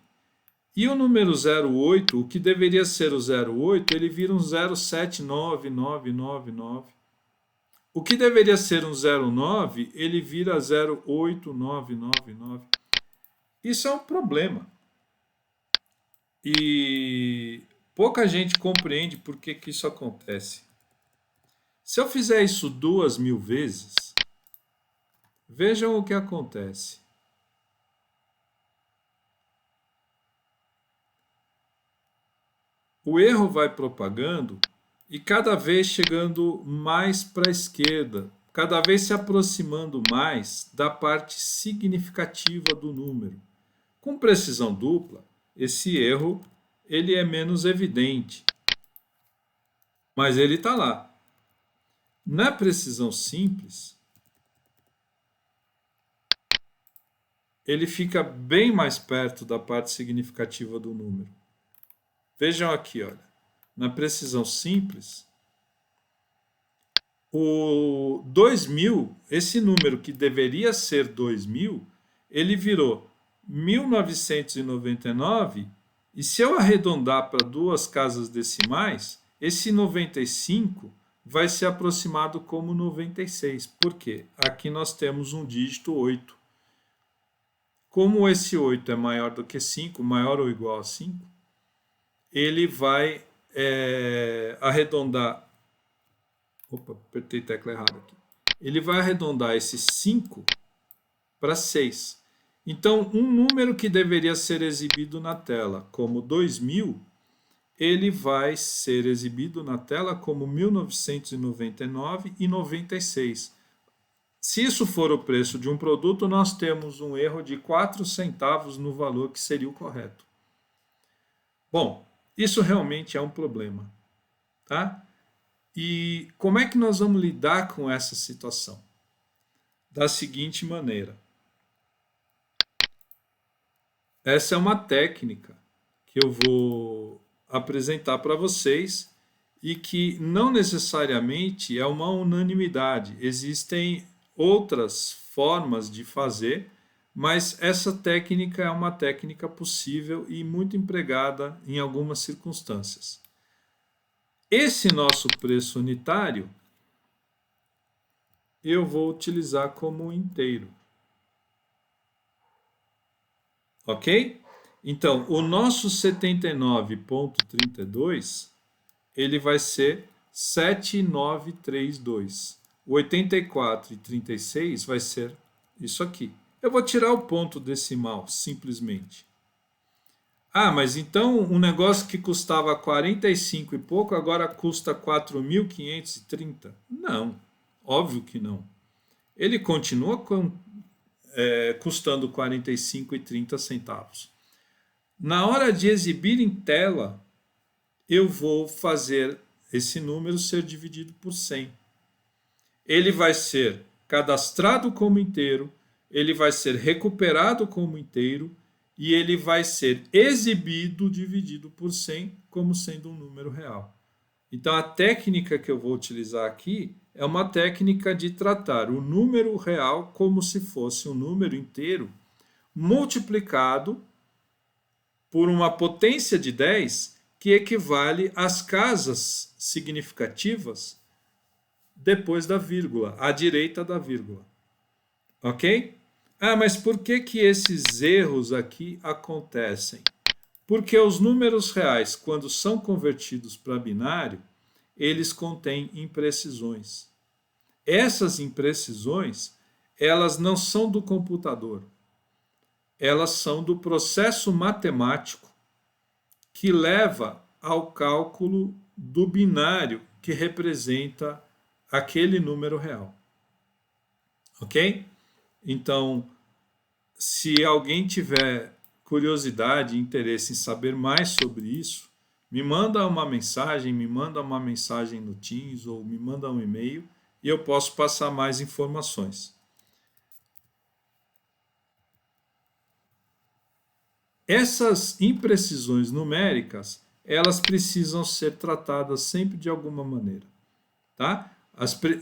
E o número 0,8, o que deveria ser o 0,8, ele vira um 0,79999. O que deveria ser um 0,9, ele vira 0,8999. Isso é um problema. E pouca gente compreende por que isso acontece. Se eu fizer isso 2.000 vezes, vejam o que acontece. O erro vai propagando e cada vez chegando mais para a esquerda, cada vez se aproximando mais da parte significativa do número. Com precisão dupla, esse erro ele é menos evidente, mas ele está lá. Na precisão simples, ele fica bem mais perto da parte significativa do número. Vejam aqui, olha. Na precisão simples, o 2.000, esse número que deveria ser 2.000, ele virou 1999, e se eu arredondar para 2 casas decimais, esse 95 vai ser aproximado como 96. Por quê? Aqui nós temos um dígito 8. Como esse 8 é maior do que 5, maior ou igual a 5, ele vai arredondar. Opa, apertei a tecla errada aqui. Ele vai arredondar esse 5 para 6. Então, um número que deveria ser exibido na tela como 2.000, ele vai ser exibido na tela como 1999 e 96. Se isso for o preço de um produto, nós temos um erro de 4 centavos no valor que seria o correto. Bom, isso realmente é um problema, tá? E como é que nós vamos lidar com essa situação? Da seguinte maneira. Essa é uma técnica que eu vou apresentar para vocês e que não necessariamente é uma unanimidade. Existem outras formas de fazer, mas essa técnica é uma técnica possível e muito empregada em algumas circunstâncias. Esse nosso preço unitário eu vou utilizar como inteiro. Ok? Então, o nosso 79,32 ele vai ser 7932. O 84,36 vai ser isso aqui. Eu vou tirar o ponto decimal, simplesmente. Ah, mas então um negócio que custava 45 e pouco agora custa 4.530? Não, óbvio que não. Ele continua custando 45,30 centavos. Na hora de exibir em tela, eu vou fazer esse número ser dividido por 100. Ele vai ser cadastrado como inteiro, ele vai ser recuperado como inteiro e ele vai ser exibido dividido por 100 como sendo um número real. Então a técnica que eu vou utilizar aqui é uma técnica de tratar o número real como se fosse um número inteiro multiplicado por uma potência de 10 que equivale às casas significativas depois da vírgula, à direita da vírgula. Ok? Ah, mas por que esses erros aqui acontecem? Porque os números reais, quando são convertidos para binário, eles contêm imprecisões. Essas imprecisões, elas não são do computador. Elas são do processo matemático que leva ao cálculo do binário que representa aquele número real. Ok? Então, se alguém tiver curiosidade e interesse em saber mais sobre isso, me manda uma mensagem no Teams ou me manda um e-mail e eu posso passar mais informações. Essas imprecisões numéricas, elas precisam ser tratadas sempre de alguma maneira, tá?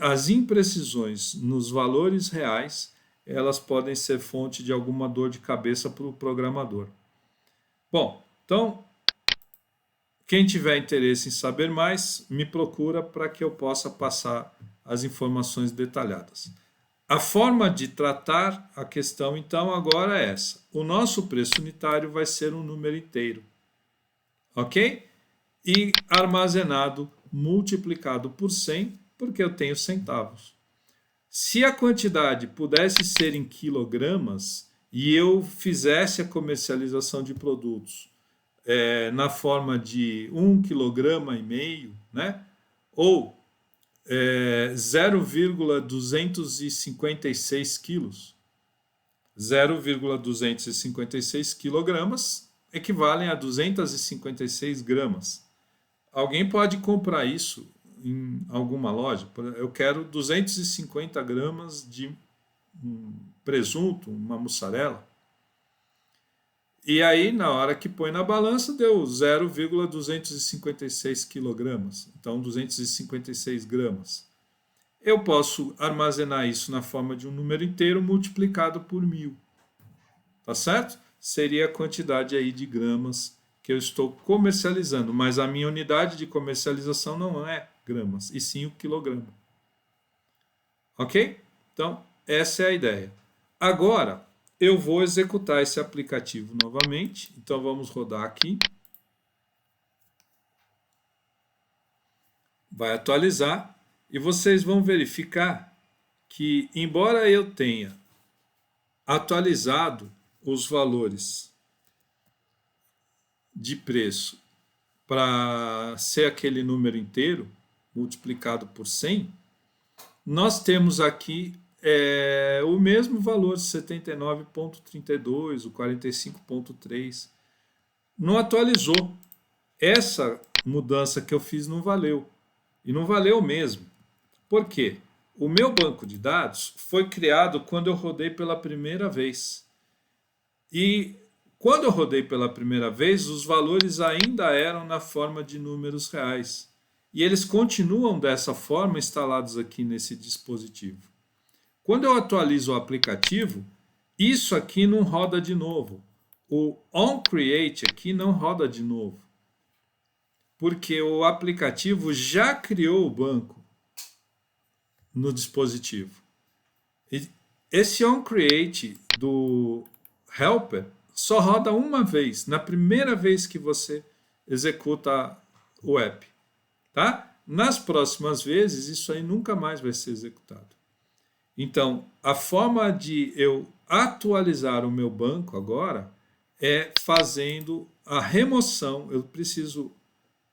As imprecisões nos valores reais, elas podem ser fonte de alguma dor de cabeça para o programador. Bom, então, quem tiver interesse em saber mais, me procura para que eu possa passar as informações detalhadas. A forma de tratar a questão, então, agora é essa. O nosso preço unitário vai ser um número inteiro, ok? E armazenado, multiplicado por 100, porque eu tenho centavos. Se a quantidade pudesse ser em quilogramas e eu fizesse a comercialização de produtos na forma de 1,5 kg, né? Ou 0,256 quilos. 0,256 quilogramas equivalem a 256 gramas. Alguém pode comprar isso em alguma loja. Eu quero 250 gramas de presunto, uma mussarela. E aí, na hora que põe na balança, deu 0,256 quilogramas. Então, 256 gramas. Eu posso armazenar isso na forma de um número inteiro multiplicado por 1000. Tá certo? Seria a quantidade aí de gramas que eu estou comercializando. Mas a minha unidade de comercialização não é gramas, e sim o quilograma. Ok? Então, essa é a ideia. Agora, eu vou executar esse aplicativo novamente. Então, vamos rodar aqui. Vai atualizar. E vocês vão verificar que, embora eu tenha atualizado os valores de preço para ser aquele número inteiro, multiplicado por 100, nós temos aqui o mesmo valor, 79,32, o 45,3. Não atualizou. Essa mudança que eu fiz não valeu. E não valeu mesmo. Por quê? O meu banco de dados foi criado quando eu rodei pela primeira vez. E quando eu rodei pela primeira vez, os valores ainda eram na forma de números reais. E eles continuam dessa forma instalados aqui nesse dispositivo. Quando eu atualizo o aplicativo, isso aqui não roda de novo. O onCreate aqui não roda de novo. Porque o aplicativo já criou o banco no dispositivo. E esse onCreate do helper só roda uma vez, na primeira vez que você executa o app. Tá? Nas próximas vezes, isso aí nunca mais vai ser executado. Então, a forma de eu atualizar o meu banco agora é fazendo a remoção. Eu preciso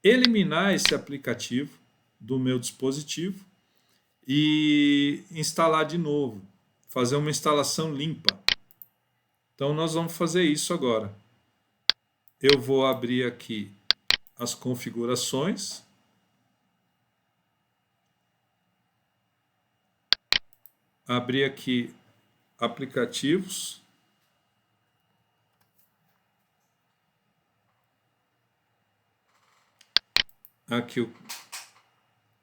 eliminar esse aplicativo do meu dispositivo e instalar de novo, fazer uma instalação limpa. Então nós vamos fazer isso agora. Eu vou abrir aqui as configurações. Abrir aqui aplicativos. Aqui o...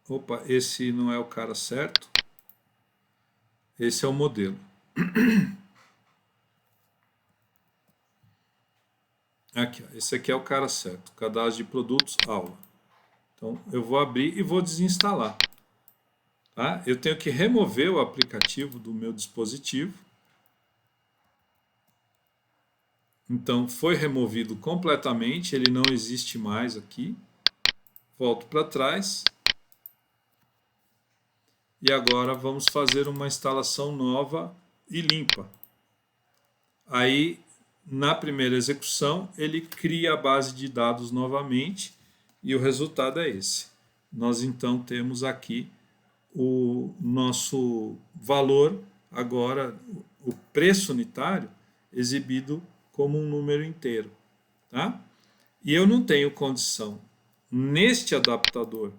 Opa, esse não é o cara certo. Esse é o modelo. Aqui, ó, esse aqui é o cara certo. Cadastro de produtos, aula. Então eu vou abrir e vou desinstalar. Tá? Eu tenho que remover o aplicativo do meu dispositivo. Então foi removido completamente, ele não existe mais aqui. Volto para trás. E agora vamos fazer uma instalação nova e limpa. Aí, na primeira execução, ele cria a base de dados novamente e o resultado é esse. Nós então temos aqui o nosso valor, agora o preço unitário, exibido como um número inteiro. Tá? E eu não tenho condição, neste adaptador,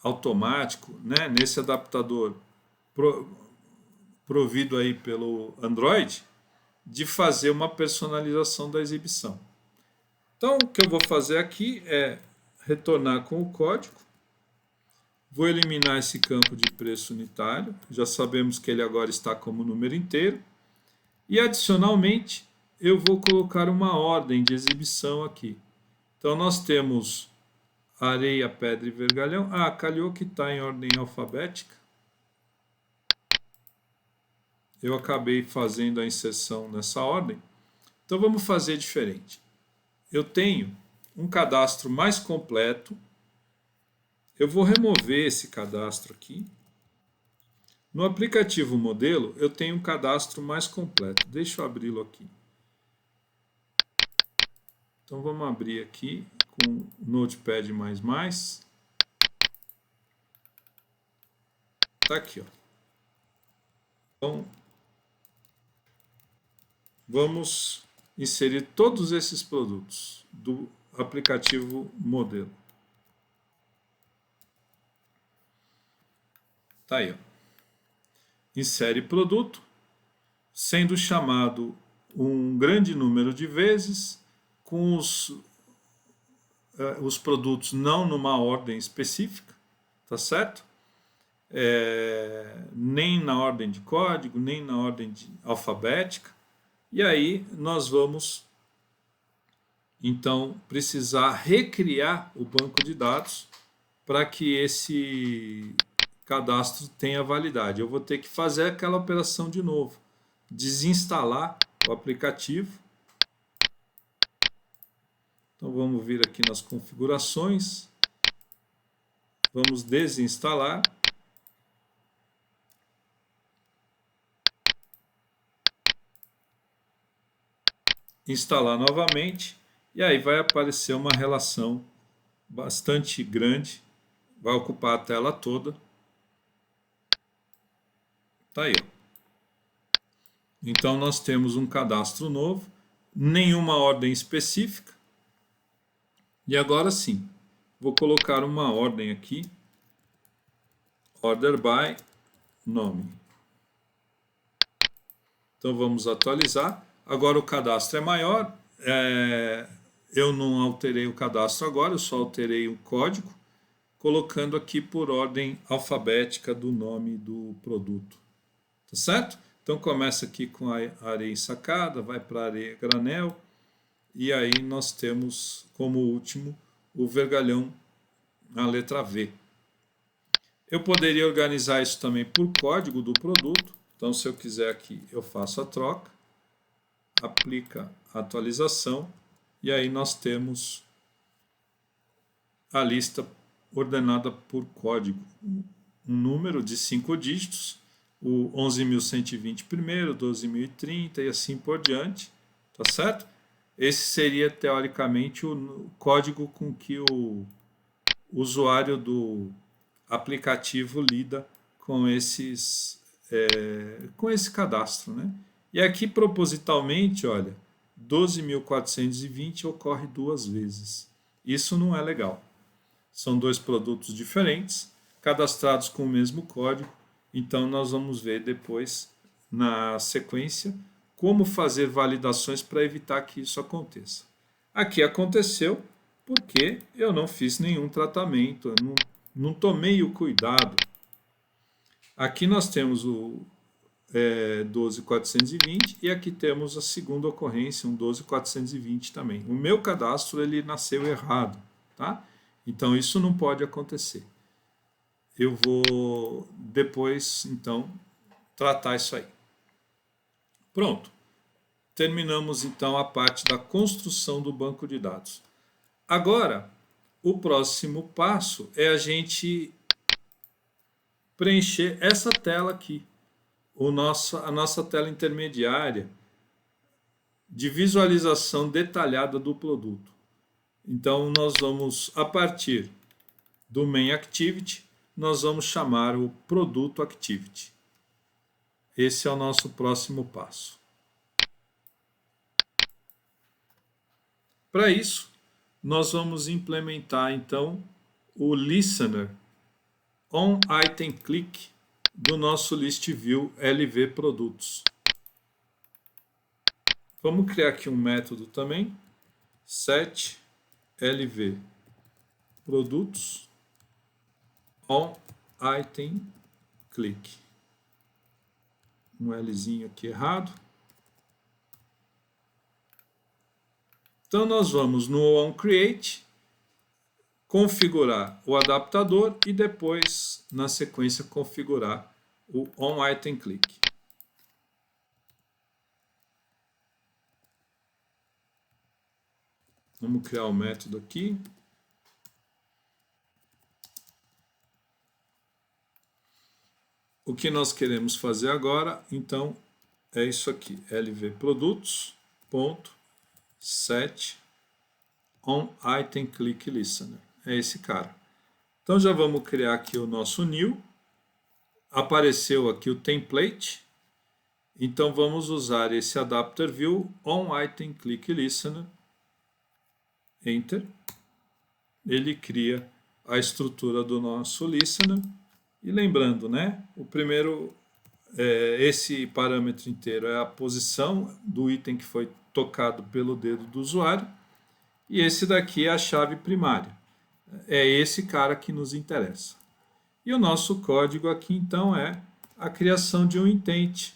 automático, né, nesse adaptador provido aí pelo Android, de fazer uma personalização da exibição. Então, o que eu vou fazer aqui é retornar com o código. Vou eliminar esse campo de preço unitário. Já sabemos que ele agora está como número inteiro. E, adicionalmente, eu vou colocar uma ordem de exibição aqui. Então, nós temos areia, pedra e vergalhão. Ah, calhou que está em ordem alfabética. Eu acabei fazendo a inserção nessa ordem. Então, vamos fazer diferente. Eu tenho um cadastro mais completo. Eu vou remover esse cadastro aqui. No aplicativo modelo, eu tenho um cadastro mais completo. Deixa eu abri-lo aqui. Então, vamos abrir aqui com Notepad++. Está aqui, ó. Então, vamos inserir todos esses produtos do aplicativo modelo. Tá aí, ó. Insere produto, sendo chamado um grande número de vezes, com os produtos não numa ordem específica, tá certo? Nem na ordem de código, nem na ordem alfabética. E aí nós vamos, então, precisar recriar o banco de dados para que esse cadastro tenha validade. Eu vou ter que fazer aquela operação de novo, desinstalar o aplicativo. Então vamos vir aqui nas configurações, vamos desinstalar. Instalar novamente e aí vai aparecer uma relação bastante grande, vai ocupar a tela toda. Tá aí, ó. Então nós temos um cadastro novo, nenhuma ordem específica. E agora sim, vou colocar uma ordem aqui, order by nome. Então vamos atualizar. Agora o cadastro é maior, eu não alterei o cadastro agora, eu só alterei o código, colocando aqui por ordem alfabética do nome do produto. Tá certo? Então começa aqui com a areia ensacada, vai para a areia granel, e aí nós temos como último o vergalhão, a letra V. Eu poderia organizar isso também por código do produto. Então, se eu quiser aqui, eu faço a troca, aplica a atualização, e aí nós temos a lista ordenada por código. Um número de 5 dígitos, o 11.120 primeiro, 12.030 e assim por diante, tá certo? Esse seria, teoricamente, o código com que o usuário do aplicativo lida com com esse cadastro, né? E aqui, propositalmente, olha, 12.420 ocorre 2 vezes. Isso não é legal. São 2 produtos diferentes, cadastrados com o mesmo código. Então, nós vamos ver depois, na sequência, como fazer validações para evitar que isso aconteça. Aqui aconteceu porque eu não fiz nenhum tratamento, eu não tomei o cuidado. Aqui nós temos o 12.420 e aqui temos a segunda ocorrência, um 12.420 também. O meu cadastro ele nasceu errado, tá? Então isso não pode acontecer. Eu vou depois, então, tratar isso aí. Pronto. Terminamos então a parte da construção do banco de dados. Agora, o próximo passo é a gente preencher essa tela aqui, a nossa tela intermediária de visualização detalhada do produto. Então, nós vamos, a partir do main activity, nós vamos chamar o produto activity. Esse é o nosso próximo passo. Para isso, nós vamos implementar então o listener on item click do nosso list view LV produtos. Vamos criar aqui um método também, set LV produtos on item click. Um Lzinho aqui errado. Então nós vamos no onCreate, configurar o adaptador e depois, na sequência, configurar o onItemClick. Vamos criar o método aqui. O que nós queremos fazer agora, então, é isso aqui, lvprodutos.set onItemClickListener. É esse cara. Então já vamos criar aqui o nosso new. Apareceu aqui o template. Então vamos usar esse adapter view onItemClickListener. Enter. Ele cria a estrutura do nosso listener. E lembrando, né? O primeiro, esse parâmetro inteiro é a posição do item que foi tocado pelo dedo do usuário. E esse daqui é a chave primária. É esse cara que nos interessa. E o nosso código aqui, então, é a criação de um intent.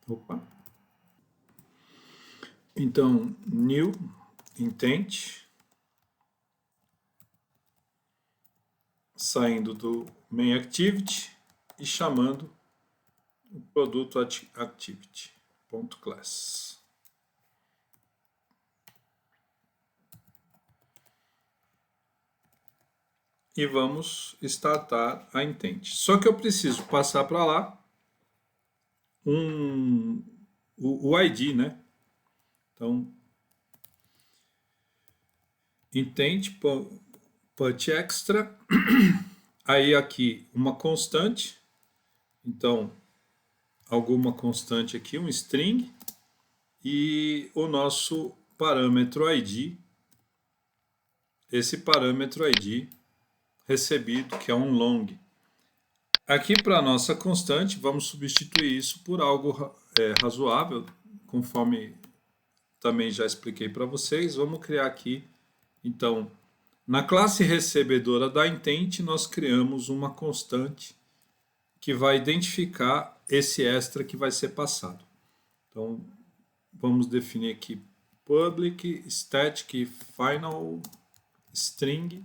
Opa. Então, new intent, saindo do main activity e chamando o produto activity.class. E vamos startar a intent. Só que eu preciso passar para lá o ID, né? Então, intent put extra, aí aqui uma constante, então alguma constante aqui, um string, e o nosso parâmetro ID, esse parâmetro ID recebido, que é um long. Aqui para a nossa constante, vamos substituir isso por algo razoável, conforme também já expliquei para vocês. Vamos criar aqui, então, na classe recebedora da intent, nós criamos uma constante que vai identificar esse extra que vai ser passado. Então, vamos definir aqui public static final string.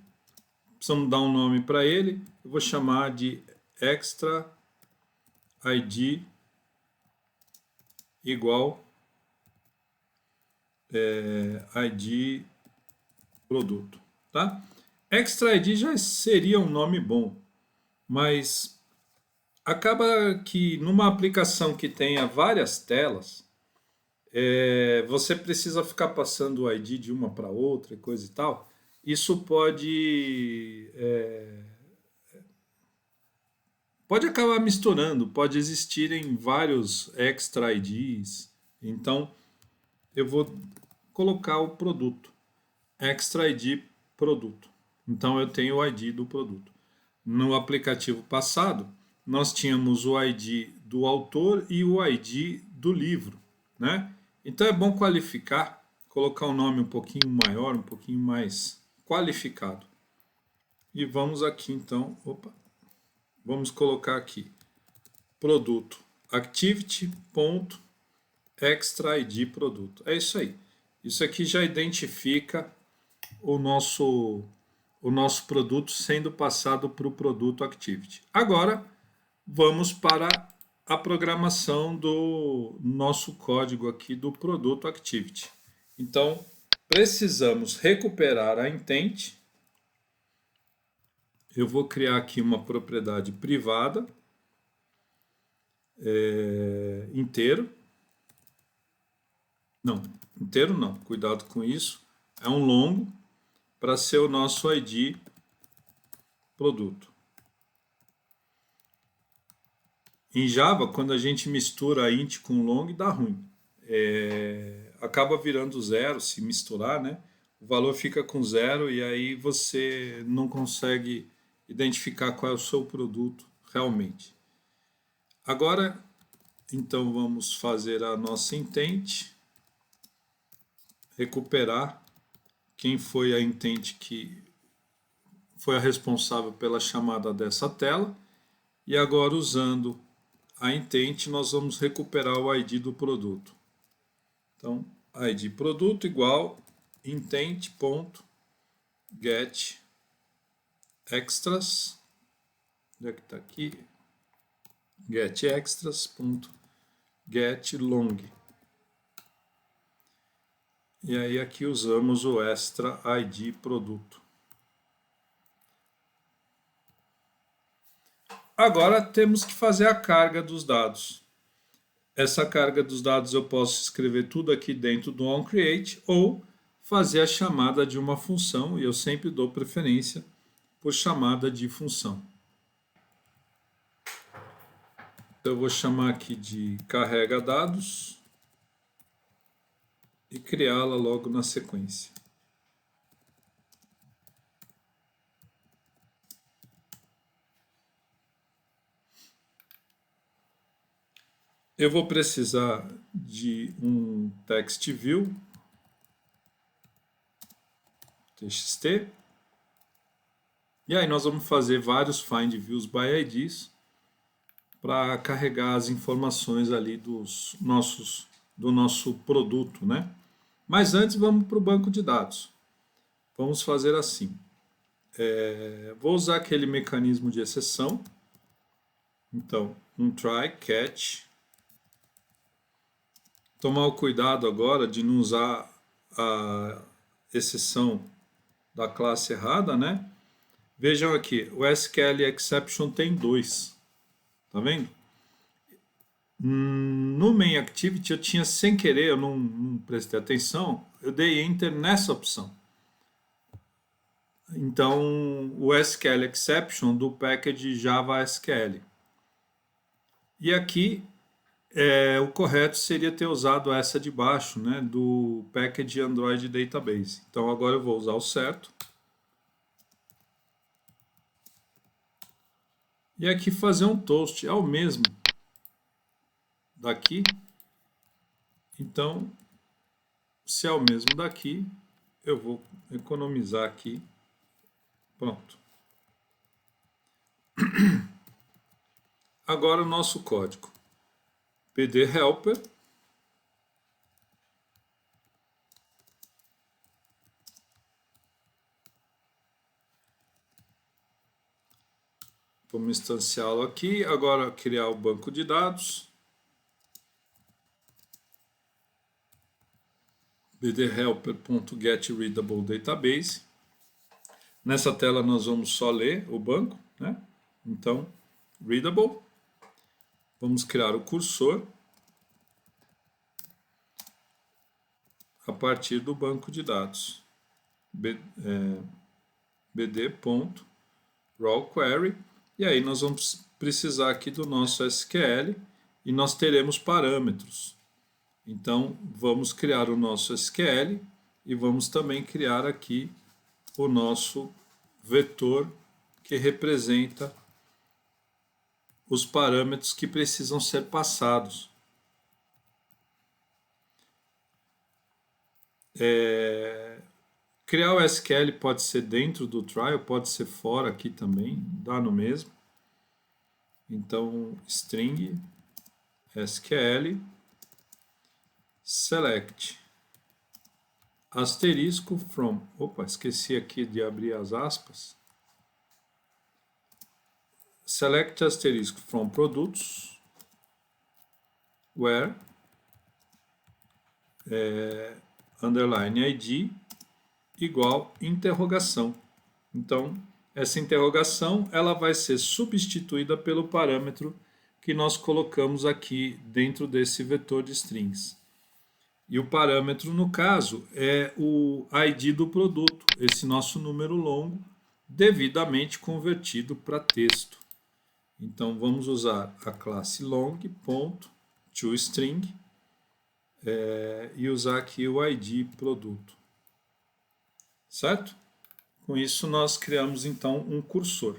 Precisamos dar um nome para ele. Eu vou chamar de extra id igual id produto, tá? Extra id já seria um nome bom, mas acaba que numa aplicação que tenha várias telas, você precisa ficar passando o ID de uma para outra e coisa e tal. Isso pode acabar misturando, pode existirem vários extra IDs. Então, eu vou colocar o produto, extra ID produto. Então, eu tenho o ID do produto. No aplicativo passado, nós tínhamos o ID do autor e o ID do livro, né? Então, é bom qualificar, colocar um nome um pouquinho maior, um pouquinho mais qualificado. E vamos aqui, então, vamos colocar aqui, produto, activity.extraID produto. É isso aí. Isso aqui já identifica o nosso produto sendo passado para o produto activity. Agora, vamos para a programação do nosso código aqui do produto activity. Então, precisamos recuperar a intent. Eu vou criar aqui uma propriedade privada, inteiro. Não, inteiro não, cuidado com isso. É um longo para ser o nosso ID produto. Em Java, quando a gente mistura int com long, dá ruim. Acaba virando zero se misturar, né? O valor fica com zero e aí você não consegue identificar qual é o seu produto realmente. Agora, então, vamos fazer a nossa intent, recuperar quem foi a intent que foi a responsável pela chamada dessa tela, e agora, usando a intent, nós vamos recuperar o ID do produto. Então, ID produto igual intent.get extras, onde é que está aqui? Get extras.get long. E aí aqui usamos o extra ID produto. Agora temos que fazer a carga dos dados. Essa carga dos dados eu posso escrever tudo aqui dentro do onCreate ou fazer a chamada de uma função, e eu sempre dou preferência por chamada de função. Eu vou chamar aqui de carrega dados e criá-la logo na sequência. Eu vou precisar de um text view txt, e aí nós vamos fazer vários find views by IDs para carregar as informações ali do nosso produto, né? Mas antes vamos para o banco de dados. Vamos fazer assim. Vou usar aquele mecanismo de exceção. Então, um try catch. Tomar o cuidado agora de não usar a exceção da classe errada, né? Vejam aqui, o SQL exception tem 2. Tá vendo? No main activity eu tinha sem querer, eu não prestei atenção, eu dei enter nessa opção. Então, o SQL exception do package Java SQL. E aqui, o correto seria ter usado essa de baixo, né, do package Android Database. Então, agora eu vou usar o certo. E aqui fazer um toast, é o mesmo daqui. Então, se é o mesmo daqui, eu vou economizar aqui. Pronto. Agora o nosso código. PD helper. Vamos instanciá-lo aqui. Agora criar o banco de dados. bdhelper.getReadableDatabase. Nessa tela nós vamos só ler o banco, né? Então, readable. Vamos criar o cursor a partir do banco de dados. bd.rawQuery. E aí nós vamos precisar aqui do nosso SQL e nós teremos parâmetros. Então, vamos criar o nosso SQL e vamos também criar aqui o nosso vetor que representa os parâmetros que precisam ser passados. Criar o SQL pode ser dentro do trial, pode ser fora aqui também, dá no mesmo. Então, string SQL select asterisco from, esqueci aqui de abrir as aspas, select asterisco from produtos where underline id igual interrogação. Então, essa interrogação ela vai ser substituída pelo parâmetro que nós colocamos aqui dentro desse vetor de strings. E o parâmetro, no caso, é o ID do produto, esse nosso número longo, devidamente convertido para texto. Então, vamos usar a classe long.toString e usar aqui o ID produto. Certo? Com isso, nós criamos, então, um cursor.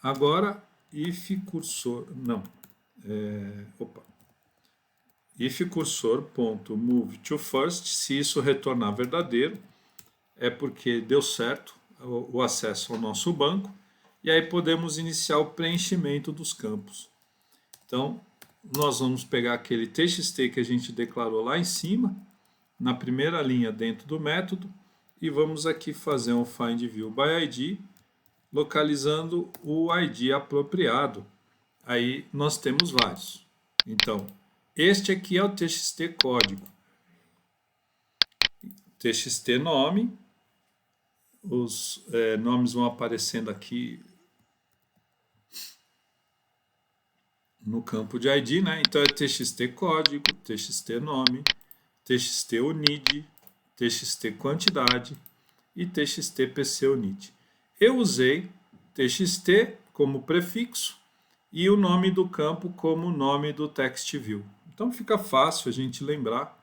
Agora, if cursor... Não. If cursor.move to first, se isso retornar verdadeiro, é porque deu certo o acesso ao nosso banco, e aí podemos iniciar o preenchimento dos campos. Então, nós vamos pegar aquele txt que a gente declarou lá em cima, na primeira linha dentro do método, e vamos aqui fazer um find view by ID, localizando o ID apropriado. Aí nós temos vários. Então, este aqui é o txt código. Txt nome. Os nomes vão aparecendo aqui no campo de ID, né? Então é txt código, txt nome, txt unid, txt quantidade e txt pc unit. Eu usei txt como prefixo e o nome do campo como nome do text view. Então fica fácil a gente lembrar.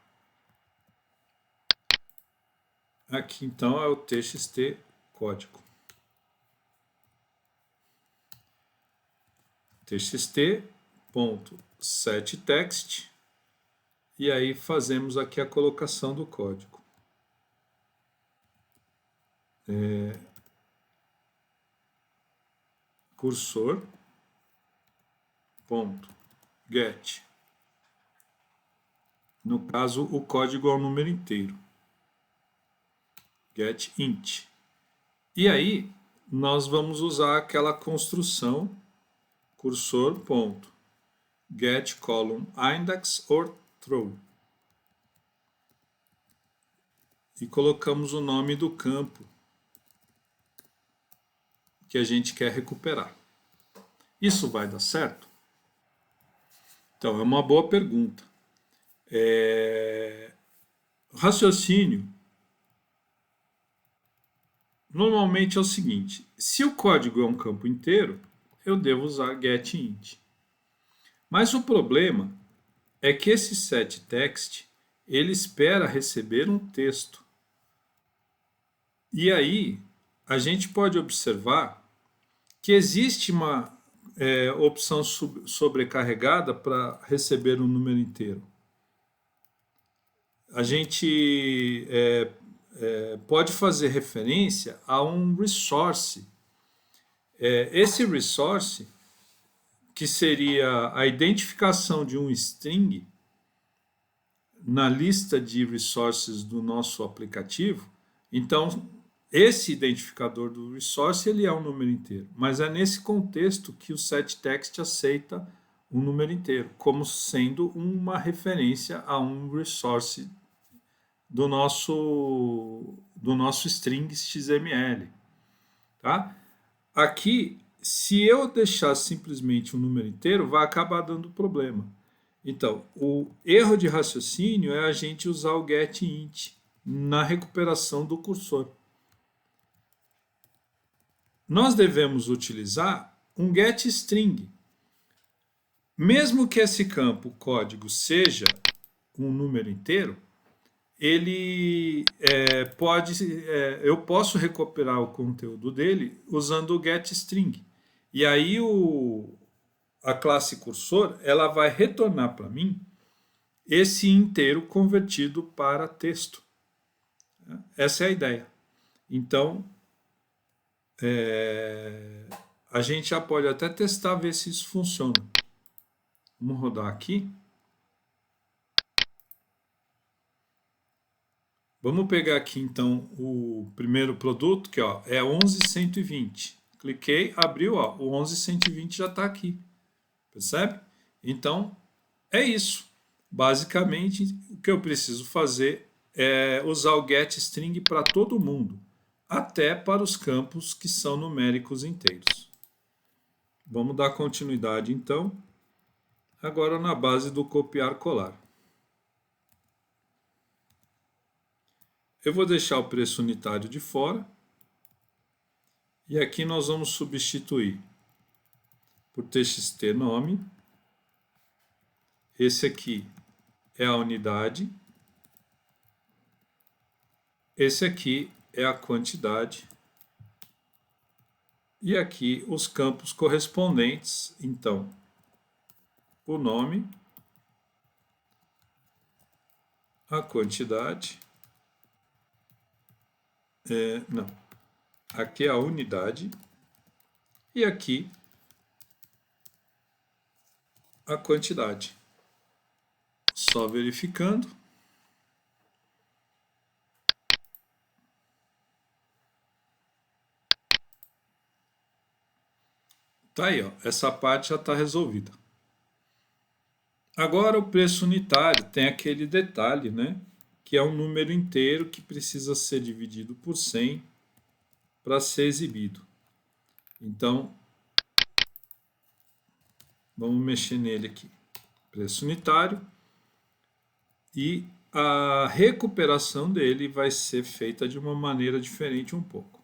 Aqui então é o txt código. txt.setText e aí fazemos aqui a colocação do código. Cursor.get. No caso, o código é o número inteiro. Get int. E aí, nós vamos usar aquela construção cursor.get column index or throw. E colocamos o nome do campo que a gente quer recuperar. Isso vai dar certo? Então, é uma boa pergunta. Raciocínio normalmente é o seguinte: se o código é um campo inteiro, eu devo usar getInt. Mas o problema é que esse setText ele espera receber um texto. E aí a gente pode observar que existe uma opção sobrecarregada para receber um número inteiro. A gente pode fazer referência a um resource. Esse resource, que seria a identificação de um string na lista de resources do nosso aplicativo, então esse identificador do resource ele é um número inteiro, mas é nesse contexto que o setText aceita um número inteiro, como sendo uma referência a um resource do nosso string XML. Tá? Aqui, se eu deixar simplesmente um número inteiro, vai acabar dando problema. Então, o erro de raciocínio é a gente usar o getInt na recuperação do cursor. Nós devemos utilizar um getString. Mesmo que esse campo código seja um número inteiro, ele eu posso recuperar o conteúdo dele usando o getString. E aí a classe cursor ela vai retornar para mim esse inteiro convertido para texto. Essa é a ideia. Então, a gente já pode até testar, ver se isso funciona. Vamos rodar aqui. Vamos pegar aqui então o primeiro produto, que ó, é 11.120. Cliquei, abriu, ó, o 11.120 já está aqui. Percebe? Então, é isso. Basicamente, o que eu preciso fazer é usar o getString para todo mundo, até para os campos que são numéricos inteiros. Vamos dar continuidade, então, agora na base do copiar-colar. Eu vou deixar o preço unitário de fora. E aqui nós vamos substituir por txt nome. Esse aqui é a unidade. Esse aqui é a quantidade. E aqui os campos correspondentes. Então, o nome, a quantidade. Não. Aqui é a unidade. E aqui a quantidade. Só verificando. Tá aí, ó. Essa parte já está resolvida. Agora o preço unitário tem aquele detalhe, né? Que é um número inteiro que precisa ser dividido por 100 para ser exibido. Então, vamos mexer nele aqui. Preço unitário. E a recuperação dele vai ser feita de uma maneira diferente um pouco.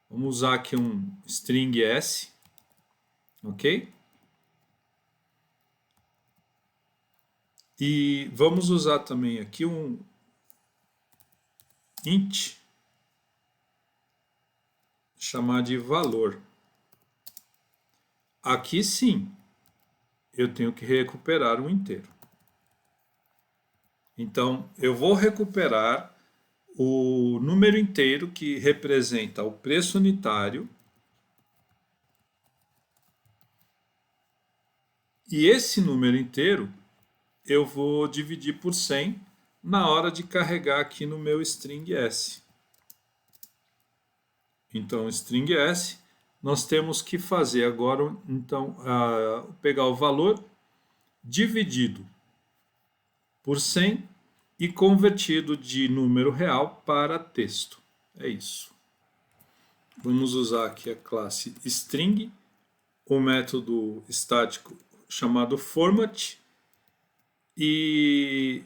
Vamos usar aqui um string s, ok? E vamos usar também aqui um int, chamar de valor. Aqui sim, eu tenho que recuperar um inteiro. Então, eu vou recuperar o número inteiro que representa o preço unitário. E esse número inteiro eu vou dividir por 100 na hora de carregar aqui no meu string s. Então, string s, nós temos que fazer agora, então, pegar o valor dividido por 100 e convertido de número real para texto. É isso. Vamos usar aqui a classe string, o método estático chamado format. E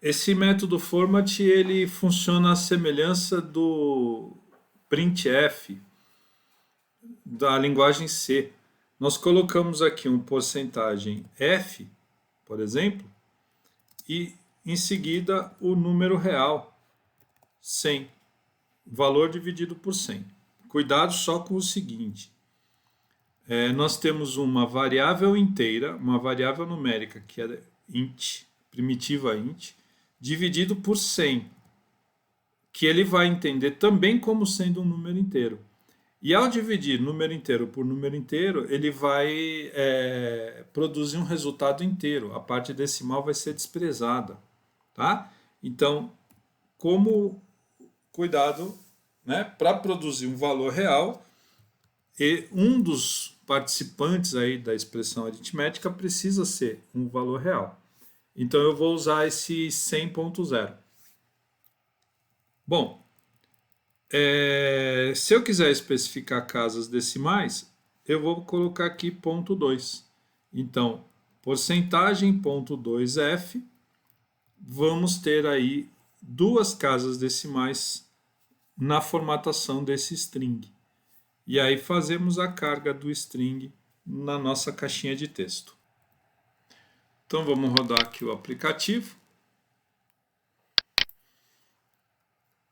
esse método format ele funciona à semelhança do printf da linguagem C. Nós colocamos aqui um porcentagem f, por exemplo, e em seguida o número real, 100, valor dividido por 100. Cuidado só com o seguinte, nós temos uma variável inteira, uma variável numérica que é int, primitiva int, dividido por 100, que ele vai entender também como sendo um número inteiro. E ao dividir número inteiro por número inteiro, ele vai produzir um resultado inteiro. A parte decimal vai ser desprezada. Tá? Então, cuidado, né? Para produzir um valor real, e um dos participantes aí da expressão aritmética precisa ser um valor real. Então eu vou usar esse 100.0. Bom, se eu quiser especificar casas decimais, eu vou colocar aqui ponto 2. Então, porcentagem ponto 2f, vamos ter aí duas casas decimais na formatação desse string. E aí fazemos a carga do string na nossa caixinha de texto. Então vamos rodar aqui o aplicativo.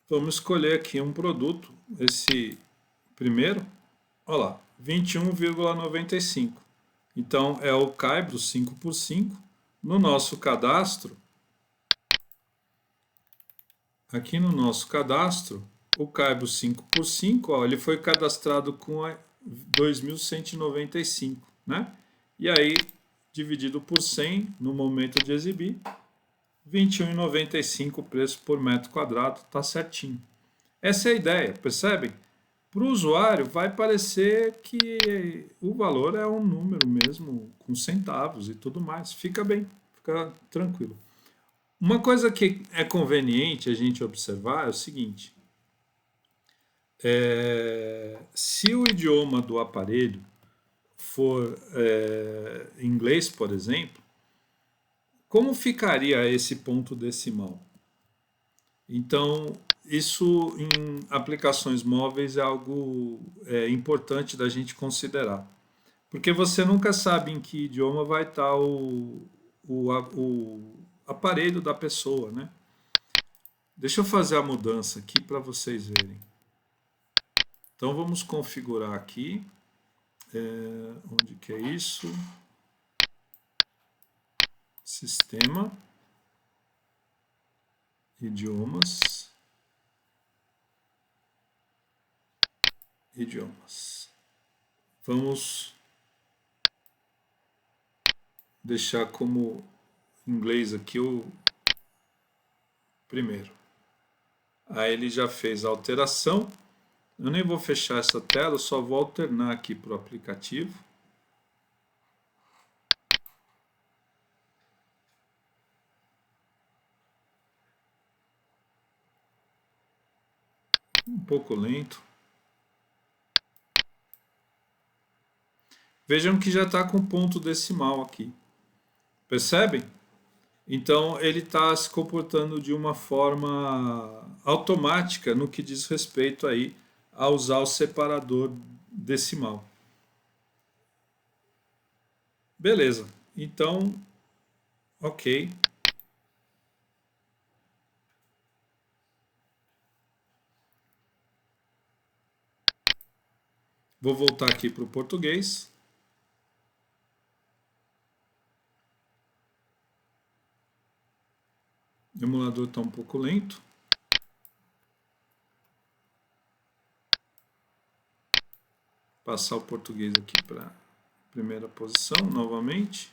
Vamos escolher aqui um produto, esse primeiro, olha lá, 21,95. Então é o Caibro 5x5. No nosso cadastro, aqui no nosso cadastro, o Caibro 5x5, ó, ele foi cadastrado com 2.195, né? E aí, dividido por 100 no momento de exibir, 21,95 o preço por metro quadrado, tá certinho. Essa é a ideia, percebem? Para o usuário vai parecer que o valor é um número mesmo, com centavos e tudo mais. Fica bem, fica tranquilo. Uma coisa que é conveniente a gente observar é o seguinte: se o idioma do aparelho for inglês, por exemplo, como ficaria esse ponto decimal? Então, isso em aplicações móveis é algo importante da gente considerar. Porque você nunca sabe em que idioma vai estar o aparelho da pessoa, né? Deixa eu fazer a mudança aqui para vocês verem. Então, vamos configurar aqui. Onde que é isso? Sistema, idiomas, Vamos deixar como inglês aqui o primeiro. Aí ele já fez a alteração. Eu nem vou fechar essa tela, eu só vou alternar aqui para o aplicativo. Um pouco lento. Vejam que já está com ponto decimal aqui. Percebem? Então ele está se comportando de uma forma automática no que diz respeito aí a usar o separador decimal. Beleza. Então, ok. Vou voltar aqui para o português. O emulador está um pouco lento. Passar o português aqui para a primeira posição novamente.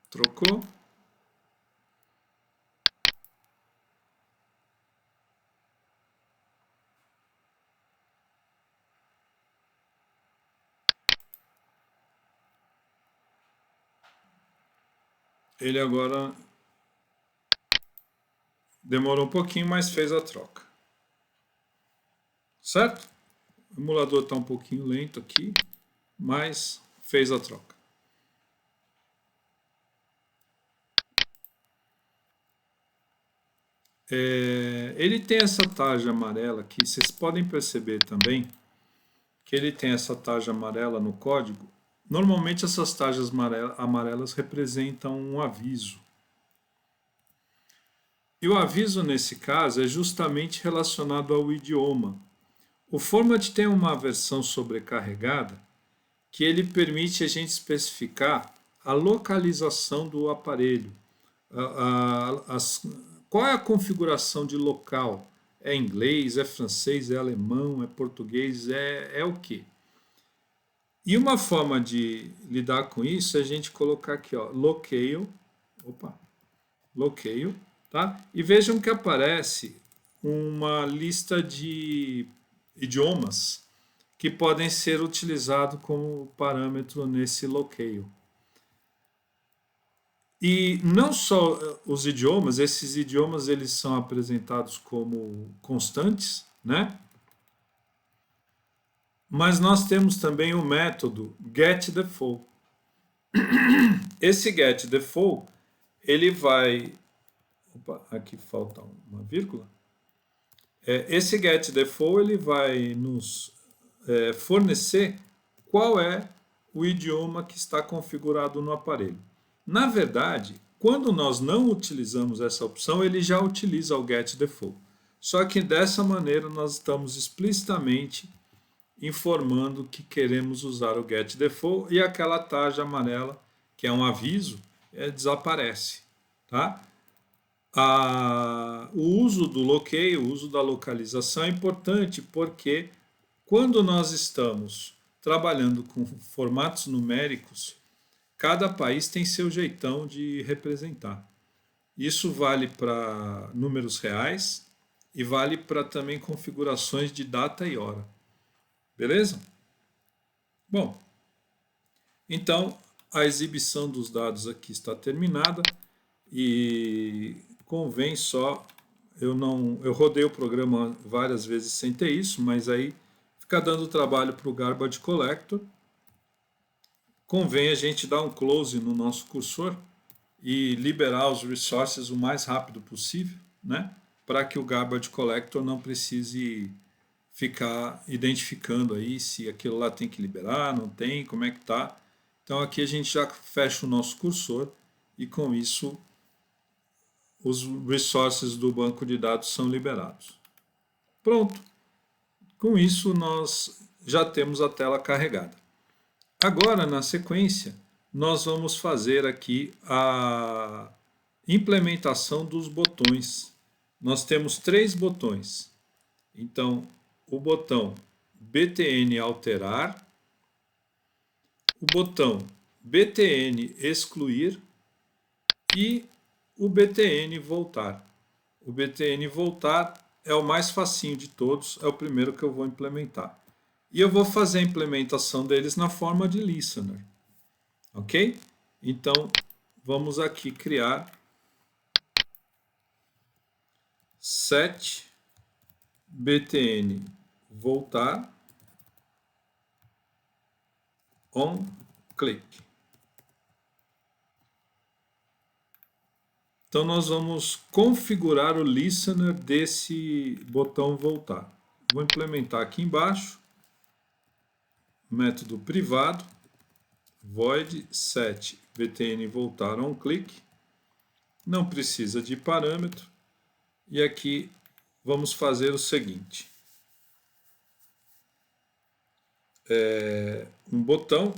Trocou. Ele agora demorou um pouquinho, mas fez a troca. Certo? O emulador está um pouquinho lento aqui, mas fez a troca. Ele tem essa tarja amarela aqui, vocês podem perceber também que ele tem essa tarja amarela no código. Normalmente essas tarjas amarelas representam um aviso. E o aviso nesse caso é justamente relacionado ao idioma. O Format tem uma versão sobrecarregada que ele permite a gente especificar a localização do aparelho. Qual é a configuração de local? É inglês, é francês, é alemão, é português, é o quê? E uma forma de lidar com isso é a gente colocar aqui, ó, locale, tá? E vejam que aparece uma lista de idiomas que podem ser utilizados como parâmetro nesse locale. E não só os idiomas, esses idiomas eles são apresentados como constantes, né? Mas nós temos também o método getDefault. Esse getDefault, ele vai... Opa, aqui falta uma vírgula. Esse getDefault ele vai nos fornecer qual é o idioma que está configurado no aparelho. Na verdade, quando nós não utilizamos essa opção, ele já utiliza o getDefault. Só que dessa maneira nós estamos explicitamente informando que queremos usar o getDefault e aquela tarja amarela, que é um aviso, desaparece. Tá? O uso do locale, o uso da localização é importante porque quando nós estamos trabalhando com formatos numéricos, cada país tem seu jeitão de representar. Isso vale para números reais e vale para também configurações de data e hora. Beleza? Bom, então a exibição dos dados aqui está terminada e convém só, eu rodei o programa várias vezes sem ter isso, mas aí fica dando trabalho para o Garbage Collector. Convém a gente dar um close no nosso cursor e liberar os resources o mais rápido possível, né? Para que o Garbage Collector não precise ficar identificando aí se aquilo lá tem que liberar, não tem, como é que tá. Então aqui a gente já fecha o nosso cursor e com isso os resources do banco de dados são liberados. Pronto. Com isso nós já temos a tela carregada. Agora, na sequência, nós vamos fazer aqui a implementação dos botões. Nós temos 3 botões. Então, o botão btn alterar, o botão btn excluir e o btn voltar. O btn voltar é o mais facinho de todos, é o primeiro que eu vou implementar. E eu vou fazer a implementação deles na forma de listener. Ok? Então, vamos aqui criar set btn voltar on click. Então, nós vamos configurar o listener desse botão voltar. Vou implementar aqui embaixo, método privado, void set btn voltar on click. Não precisa de parâmetro. E aqui vamos fazer o seguinte. Um botão,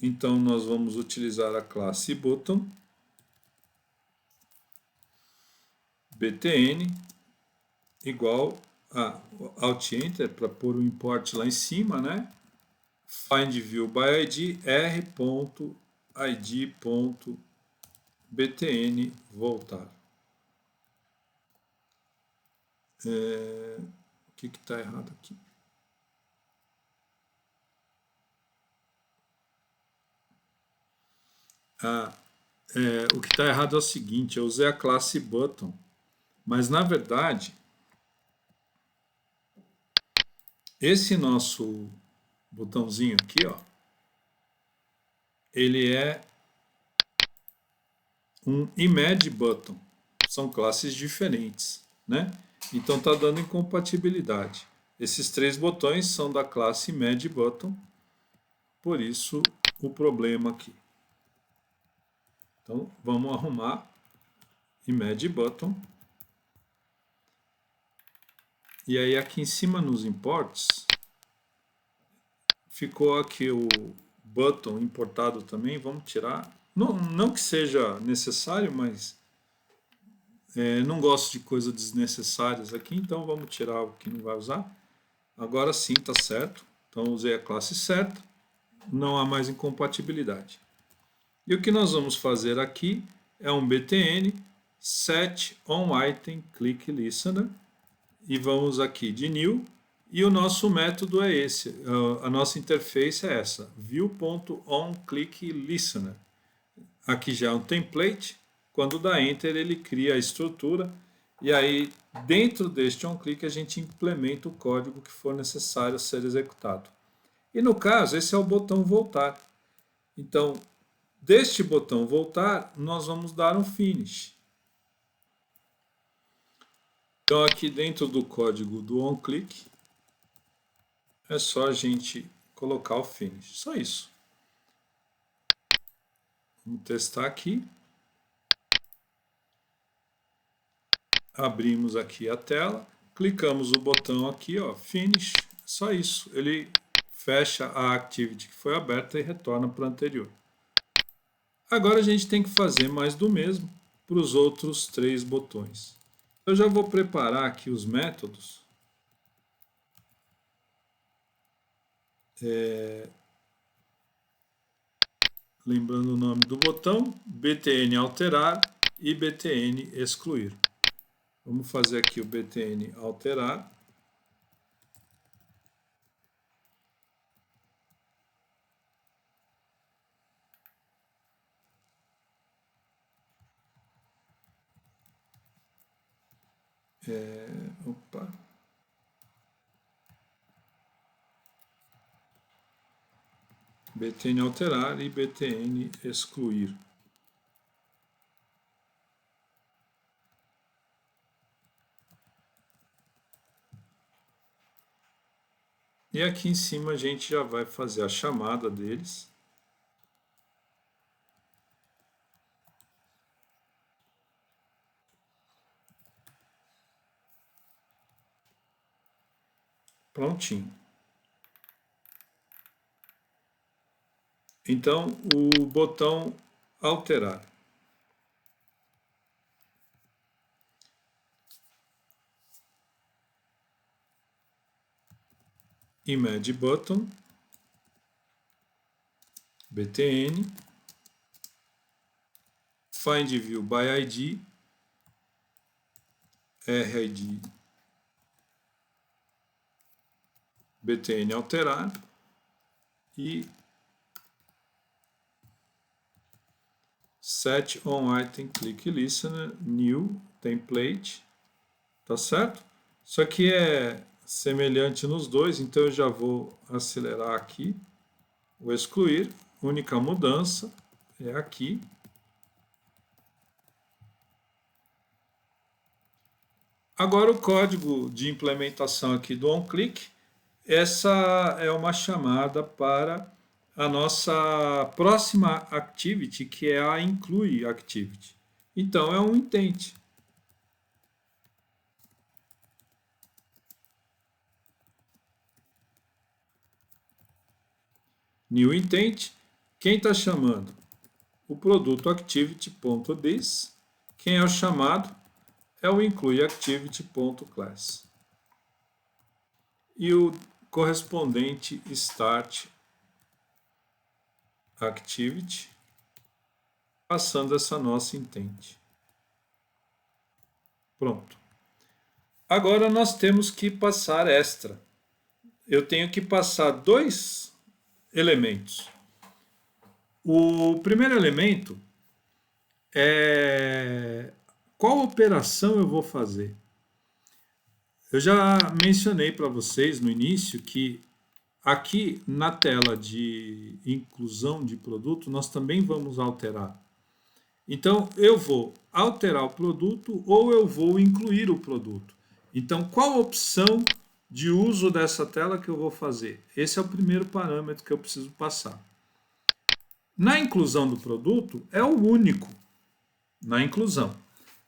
então nós vamos utilizar a classe button, btn igual a alt enter para pôr o import lá em cima, né? Find view by id r.id.btn voltar. O que está errado aqui? O que está errado é o seguinte, eu usei a classe button, mas na verdade esse nosso botãozinho aqui, ó, ele é um image button, são classes diferentes, né? Então está dando incompatibilidade. Esses 3 botões são da classe image button, por isso o problema aqui. Então vamos arrumar image button. E aí aqui em cima nos imports, ficou aqui o button importado também, vamos tirar. Não que seja necessário, mas não gosto de coisas desnecessárias aqui, então vamos tirar o que não vai usar. Agora sim está certo, então usei a classe certa, não há mais incompatibilidade. E o que nós vamos fazer aqui é um btn set on item click listener e vamos aqui de new, e o nosso método é esse, a nossa interface é essa, view.onClickListener. Aqui já é um template, quando dá enter ele cria a estrutura, e aí dentro deste onClick a gente implementa o código que for necessário ser executado. E no caso, esse é o botão voltar. Então, deste botão voltar, nós vamos dar um finish. Então aqui dentro do código do onClick, é só a gente colocar o finish, só isso. Vamos testar aqui. Abrimos aqui a tela, clicamos o botão aqui, ó, finish, só isso. Ele fecha a activity que foi aberta e retorna para a anterior. Agora a gente tem que fazer mais do mesmo para os outros 3 botões. Eu já vou preparar aqui os métodos. Lembrando o nome do botão, btn alterar e btn excluir. Vamos fazer aqui o btn alterar. Opa. btn alterar e btn excluir. E aqui em cima a gente já vai fazer a chamada deles. Prontinho. Então, o botão alterar. Image button, btn, find view by id, rid, btn alterar e set on item click listener new template, tá certo? Isso aqui é semelhante nos dois, então eu já vou acelerar aqui. O excluir, única mudança é aqui. Agora o código de implementação aqui do onClick, essa é uma chamada para a nossa próxima activity, que é a include activity. Então é um intent. New intent, quem está chamando? O produto activity.this. Quem é o chamado? É o include activity.class. E o correspondente start activity, passando essa nossa intent. Pronto. Agora nós temos que passar extra. Eu tenho que passar 2 elementos. O primeiro elemento é qual operação eu vou fazer. Eu já mencionei para vocês no início que aqui na tela de inclusão de produto nós também vamos alterar. Então eu vou alterar o produto ou eu vou incluir o produto. Então qual opção de uso dessa tela que eu vou fazer? Esse é o primeiro parâmetro que eu preciso passar. Na inclusão do produto é o único na inclusão.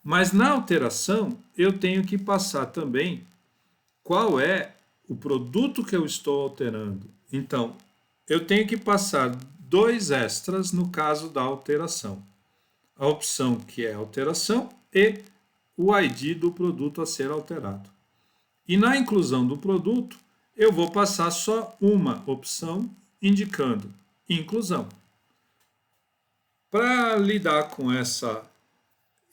Mas na alteração eu tenho que passar também qual é o produto que eu estou alterando. Então, eu tenho que passar 2 extras no caso da alteração. A opção que é alteração e o ID do produto a ser alterado. E na inclusão do produto, eu vou passar só uma opção indicando inclusão. Para lidar com essa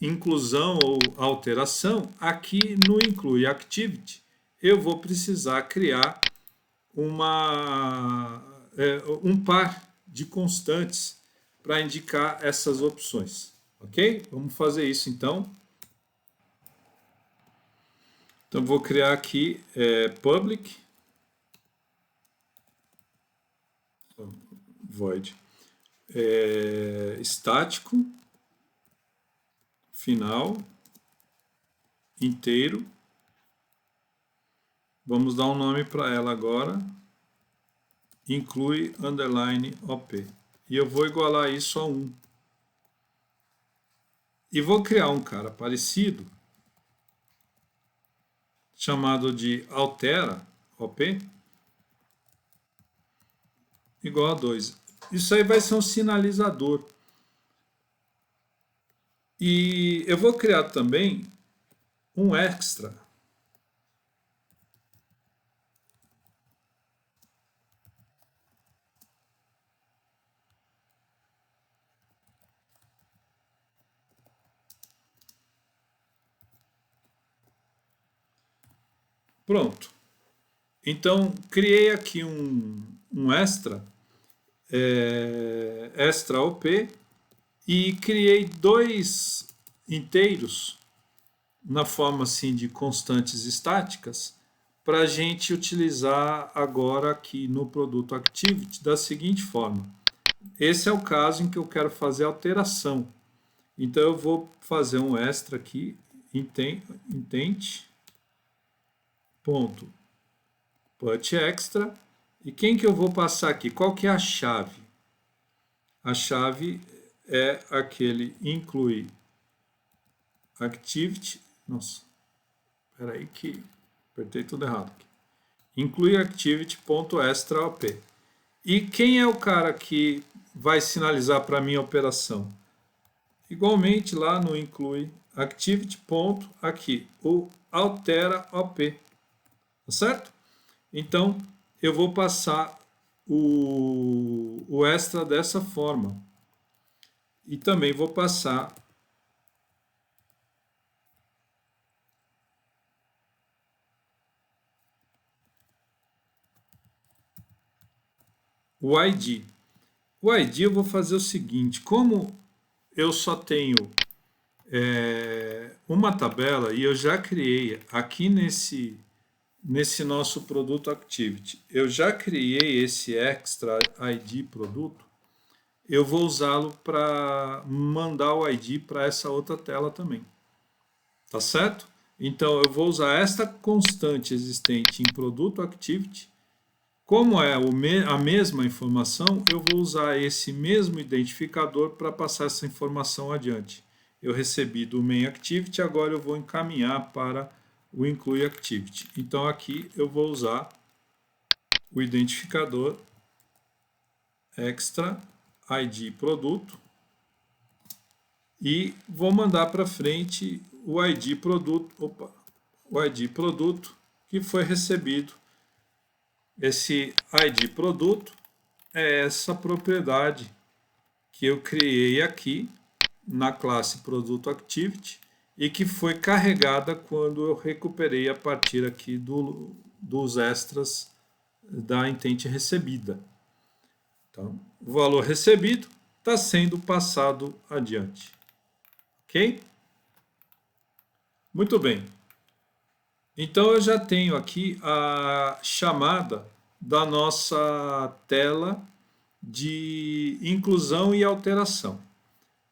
inclusão ou alteração, aqui no inclui activity, eu vou precisar criar um par de constantes para indicar essas opções. Ok? Vamos fazer isso então. Então vou criar aqui public void estático final inteiro. Vamos dar um nome para ela agora. Inclui underline op. E eu vou igualar isso a 1. E vou criar um cara parecido, chamado de altera op, igual a 2. Isso aí vai ser um sinalizador. E eu vou criar também um extra. Pronto. Então, criei aqui um extra, extra op, e criei 2 inteiros na forma assim de constantes estáticas para a gente utilizar agora aqui no produto activity da seguinte forma. Esse é o caso em que eu quero fazer alteração. Então eu vou fazer um extra aqui, intent ponto put extra, e quem que eu vou passar aqui? Qual que é a chave? A chave é aquele inclui activity. Nossa, espera aí que apertei tudo errado aqui. Inclui activity.extra op. E quem é o cara que vai sinalizar para mim a operação? Igualmente lá no inclui activity. Aqui, o altera op. Tá certo? Então, eu vou passar o extra dessa forma. E também vou passar o ID. O ID eu vou fazer o seguinte, como eu só tenho uma tabela e eu já criei aqui nesse nosso produto activity, eu já criei esse extra ID produto, eu vou usá-lo para mandar o ID para essa outra tela também. Tá certo? Então eu vou usar esta constante existente em produto activity. Como é a mesma informação, eu vou usar esse mesmo identificador para passar essa informação adiante. Eu recebi do main activity, agora eu vou encaminhar para o inclui activity. Então aqui eu vou usar o identificador extra id produto e vou mandar para frente o id produto, o id produto que foi recebido. Esse id produto é essa propriedade que eu criei aqui na classe produto activity e que foi carregada quando eu recuperei a partir aqui dos extras da intente recebida. Então, o valor recebido está sendo passado adiante. Ok? Muito bem. Então, eu já tenho aqui a chamada da nossa tela de inclusão e alteração.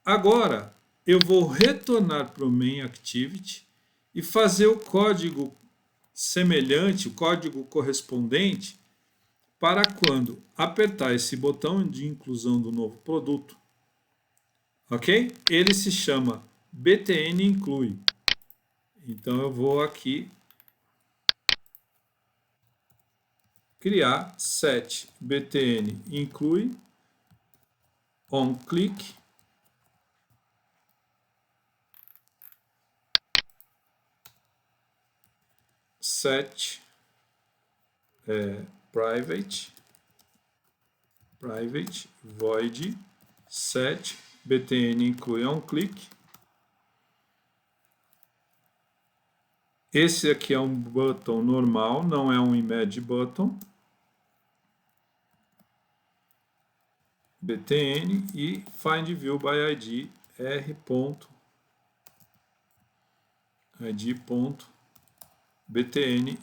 Agora, eu vou retornar para o main activity e fazer o código semelhante, o código correspondente, para quando apertar esse botão de inclusão do novo produto, ok? Ele se chama btn inclui. Então eu vou aqui criar set btn inclui on click set private void set btn inclui on click Esse aqui é um button normal, não é um image button. btn e find view by id r.id.btn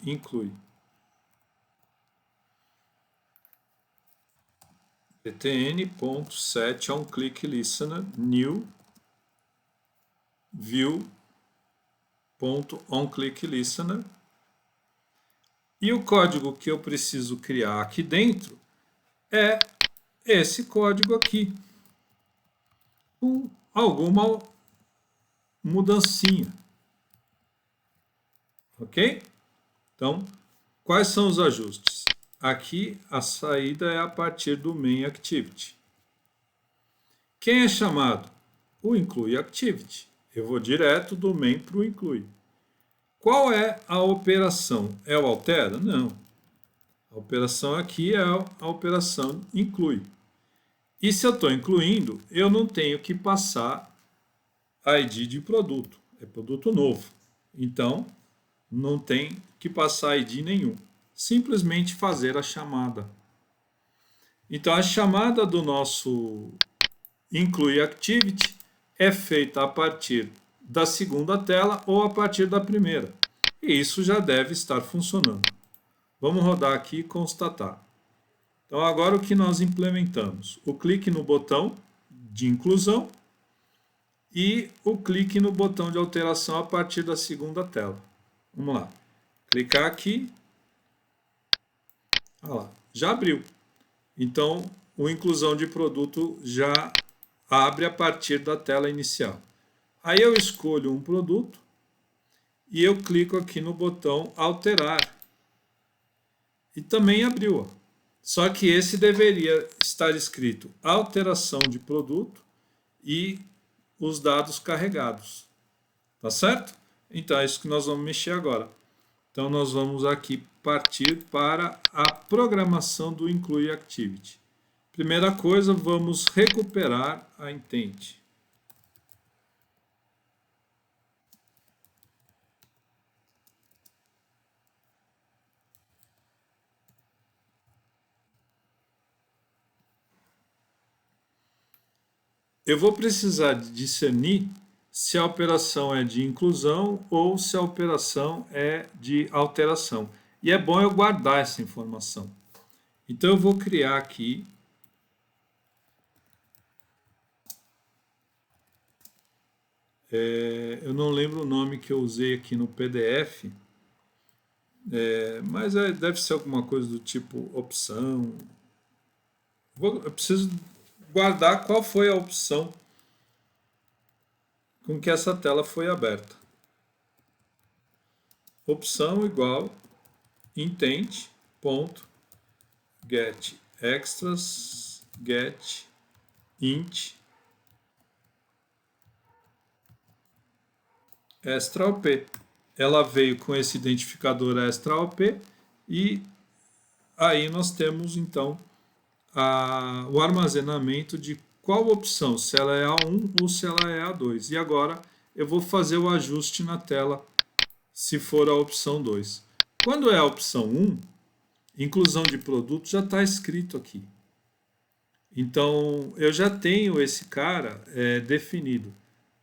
inclui. btn.set onClick listener new view.onClick listener. E o código que eu preciso criar aqui dentro é esse código aqui, com alguma mudancinha. Ok? Então, quais são os ajustes? Aqui a saída é a partir do main activity. Quem é chamado? O include activity. Eu vou direto do main para o include. Qual é a operação? É o altera? Não. A operação aqui é a operação inclui. E se eu estou incluindo, eu não tenho que passar ID de produto. É produto novo. Então, não tem que passar ID nenhum. Simplesmente fazer a chamada. Então, a chamada do nosso inclui activity é feita a partir da segunda tela ou a partir da primeira. E isso já deve estar funcionando. Vamos rodar aqui e constatar. Então, agora o que nós implementamos? O clique no botão de inclusão e o clique no botão de alteração a partir da segunda tela. Vamos lá. Clicar aqui. Olha lá, já abriu. Então, o inclusão de produto já abre a partir da tela inicial. Aí eu escolho um produto e eu clico aqui no botão alterar. E também abriu. Ó. Só que esse deveria estar escrito alteração de produto e os dados carregados. Tá certo? Então é isso que nós vamos mexer agora. Então nós vamos aqui partir para a programação do include activity. Primeira coisa, vamos recuperar a intent. Eu vou precisar discernir se a operação é de inclusão ou se a operação é de alteração. E é bom eu guardar essa informação. Então eu vou criar aqui eu não lembro o nome que eu usei aqui no PDF, mas deve ser alguma coisa do tipo opção. Eu preciso guardar qual foi a opção com que essa tela foi aberta. Opção igual intent ponto get extras get int extra op. Ela veio com esse identificador extra op e aí nós temos então o armazenamento de qual opção, se ela é A1 ou se ela é A2. E agora eu vou fazer o ajuste na tela se for a opção 2. Quando é a opção 1, inclusão de produto já está escrito aqui. Então eu já tenho esse cara definido.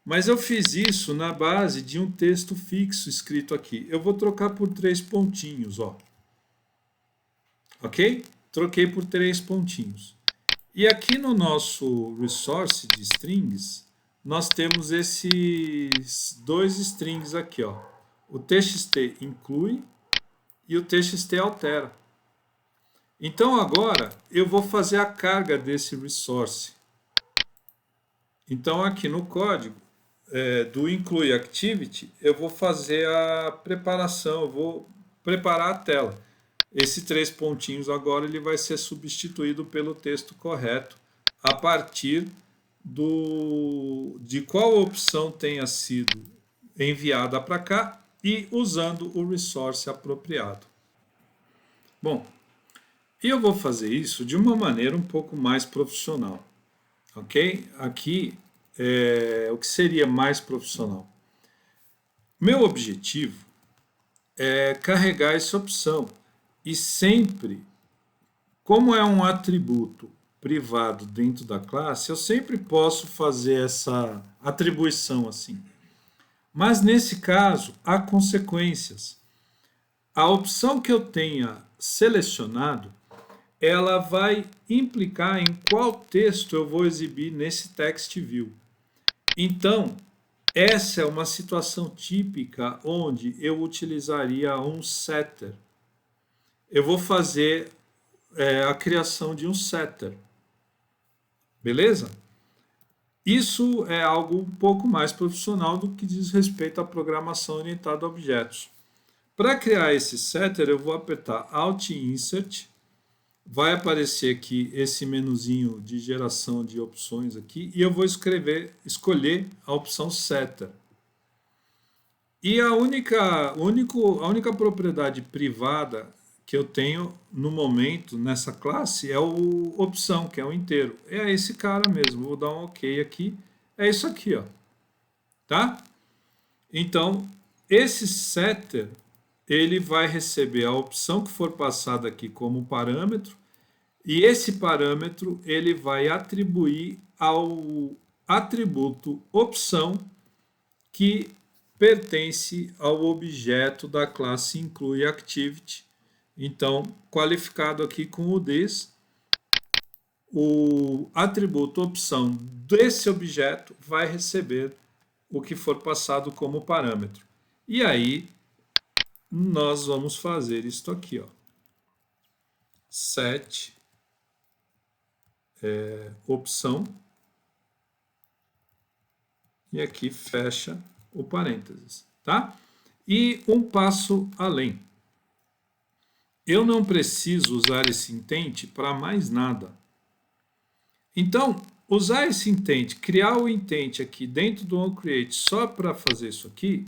Mas eu fiz isso na base de um texto fixo escrito aqui. Eu vou trocar por 3 pontinhos, ó. Ok? Troquei por 3 pontinhos. E aqui no nosso resource de strings, nós temos esses 2 strings aqui, ó. O txt inclui e o txt altera. Então agora eu vou fazer a carga desse resource. Então aqui no código do include activity, eu vou fazer a preparação, eu vou preparar a tela. Esse 3 pontinhos agora ele vai ser substituído pelo texto correto a partir de qual opção tenha sido enviada para cá e usando o resource apropriado. Bom, eu vou fazer isso de uma maneira um pouco mais profissional, ok? Aqui o que seria mais profissional. Meu objetivo carregar essa opção. E sempre, como é um atributo privado dentro da classe, eu sempre posso fazer essa atribuição assim. Mas nesse caso, há consequências. A opção que eu tenha selecionado, ela vai implicar em qual texto eu vou exibir nesse text view. Então, essa é uma situação típica onde eu utilizaria um setter. Eu vou fazer a criação de um setter. Beleza? Isso é algo um pouco mais profissional do que diz respeito à programação orientada a objetos. Para criar esse setter, eu vou apertar Alt Insert. Vai aparecer aqui esse menuzinho de geração de opções aqui e eu vou escolher a opção Setter. E a única propriedade privada que eu tenho no momento nessa classe é o opção, que é o inteiro. É esse cara mesmo. Vou dar um OK aqui. É isso aqui, ó. Tá? Então, esse setter, ele vai receber a opção que for passada aqui como parâmetro, e esse parâmetro ele vai atribuir ao atributo opção que pertence ao objeto da classe IncludeActivity. Então, qualificado aqui com o this, o atributo opção desse objeto vai receber o que for passado como parâmetro. E aí, nós vamos fazer isto aqui, ó. Set opção, e aqui fecha o parênteses, tá? E um passo além. Eu não preciso usar esse intent para mais nada. Então, usar esse intent, criar o intent aqui dentro do onCreate só para fazer isso aqui,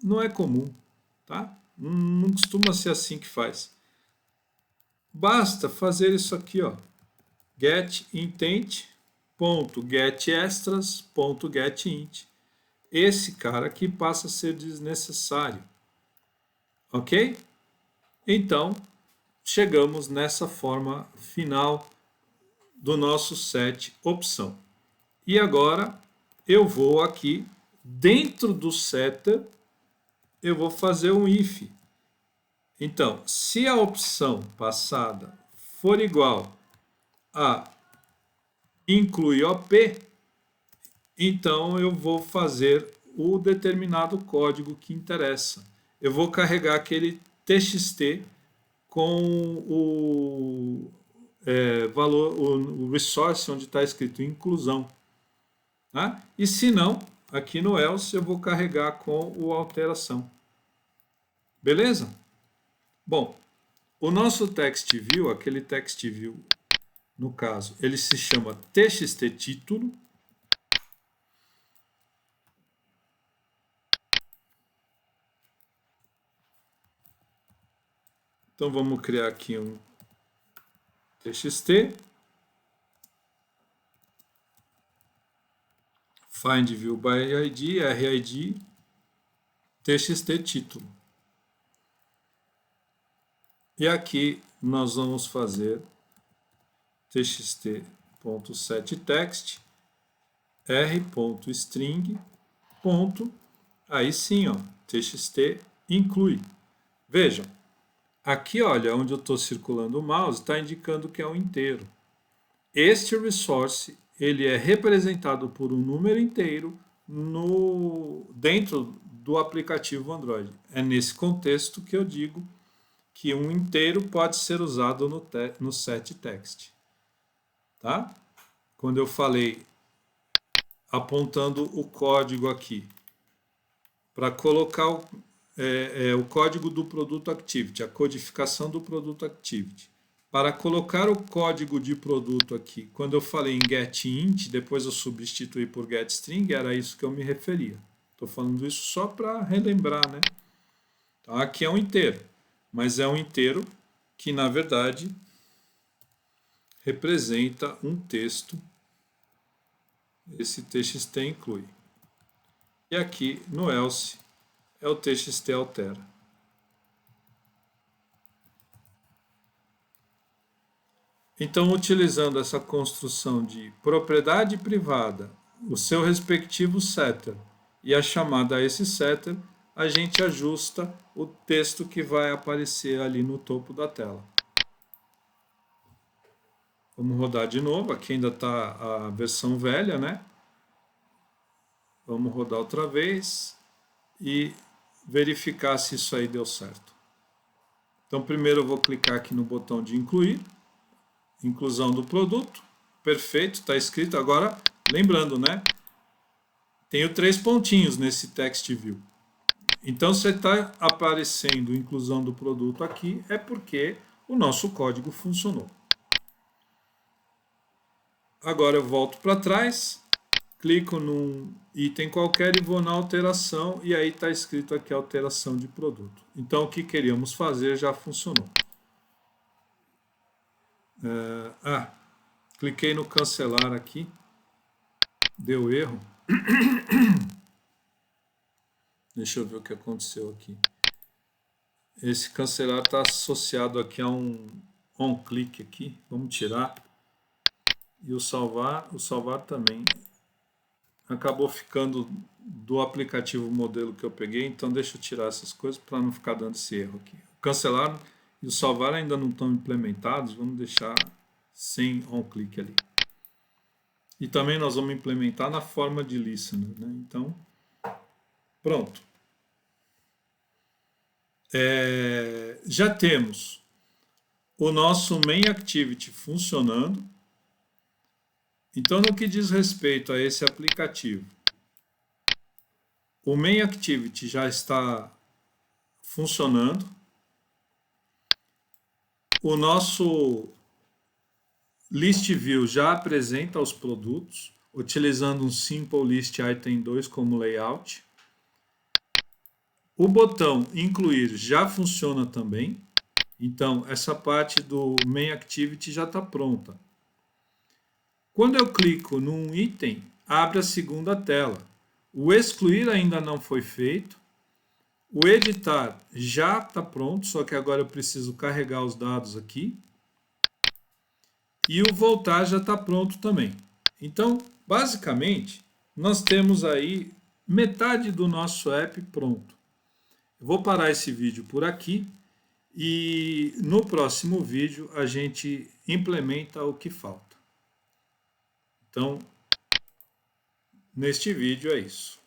não é comum, tá? Não costuma ser assim que faz. Basta fazer isso aqui, ó. getIntent.getExtras.getInt. Esse cara aqui passa a ser desnecessário. Ok? Então, chegamos nessa forma final do nosso set opção. E agora eu vou aqui dentro do setter, eu vou fazer um if. Então, se a opção passada for igual a inclui OP, então eu vou fazer o determinado código que interessa. Eu vou carregar aquele TXT com o valor, o resource onde está escrito inclusão. Tá? E se não, aqui no else eu vou carregar com o alteração. Beleza? Bom, o nosso text view, aquele text view, no caso, ele se chama txt título. Então vamos criar aqui um txt. Find view by id, rid, txt título. E aqui nós vamos fazer txt.setText r.string. Aí sim, ó, txt inclui. Vejam, aqui olha onde eu estou circulando o mouse, está indicando que é um inteiro. Este resource ele é representado por um número inteiro dentro do aplicativo Android. É nesse contexto que eu digo que um inteiro pode ser usado no setText. Tá? Quando eu falei apontando o código aqui para colocar o código do produto activity, a codificação do produto activity. Para colocar o código de produto aqui, quando eu falei em getInt, depois eu substituí por getString, era isso que eu me referia. Estou falando isso só para relembrar, né? Então, aqui é um inteiro, mas é um inteiro que, na verdade, representa um texto. Esse txt inclui. E aqui no else é o TXT altera. Então, utilizando essa construção de propriedade privada, o seu respectivo setter e a chamada a esse setter, a gente ajusta o texto que vai aparecer ali no topo da tela. Vamos rodar de novo, aqui ainda está a versão velha, né? Vamos rodar outra vez e verificar se isso aí deu certo. Então, primeiro eu vou clicar aqui no botão de incluir, inclusão do produto, perfeito, está escrito. Agora, lembrando, né? Tenho 3 pontinhos nesse text view. Então, se está aparecendo inclusão do produto aqui, é porque o nosso código funcionou. Agora eu volto para trás, clico num item qualquer e vou na alteração, e aí está escrito aqui alteração de produto. Então, o que queríamos fazer já funcionou. Cliquei no cancelar aqui, deu erro. Deixa eu ver o que aconteceu aqui. Esse cancelar está associado aqui a um on-click aqui. Vamos tirar. E o salvar também acabou ficando do aplicativo modelo que eu peguei, então deixa eu tirar essas coisas para não ficar dando esse erro aqui. O cancelar e o salvar ainda não estão implementados, vamos deixar sem on-click ali. E também nós vamos implementar na forma de listener, né? Então, pronto. Já temos o nosso main activity funcionando. Então, no que diz respeito a esse aplicativo, o main activity já está funcionando. O nosso list view já apresenta os produtos, utilizando um simple list item 2 como layout. O botão incluir já funciona também. Então, essa parte do main activity já está pronta. Quando eu clico num item, abre a segunda tela. O excluir ainda não foi feito. O editar já está pronto, só que agora eu preciso carregar os dados aqui. E o voltar já está pronto também. Então, basicamente, nós temos aí metade do nosso app pronto. Eu vou parar esse vídeo por aqui e no próximo vídeo a gente implementa o que falta. Então, neste vídeo é isso.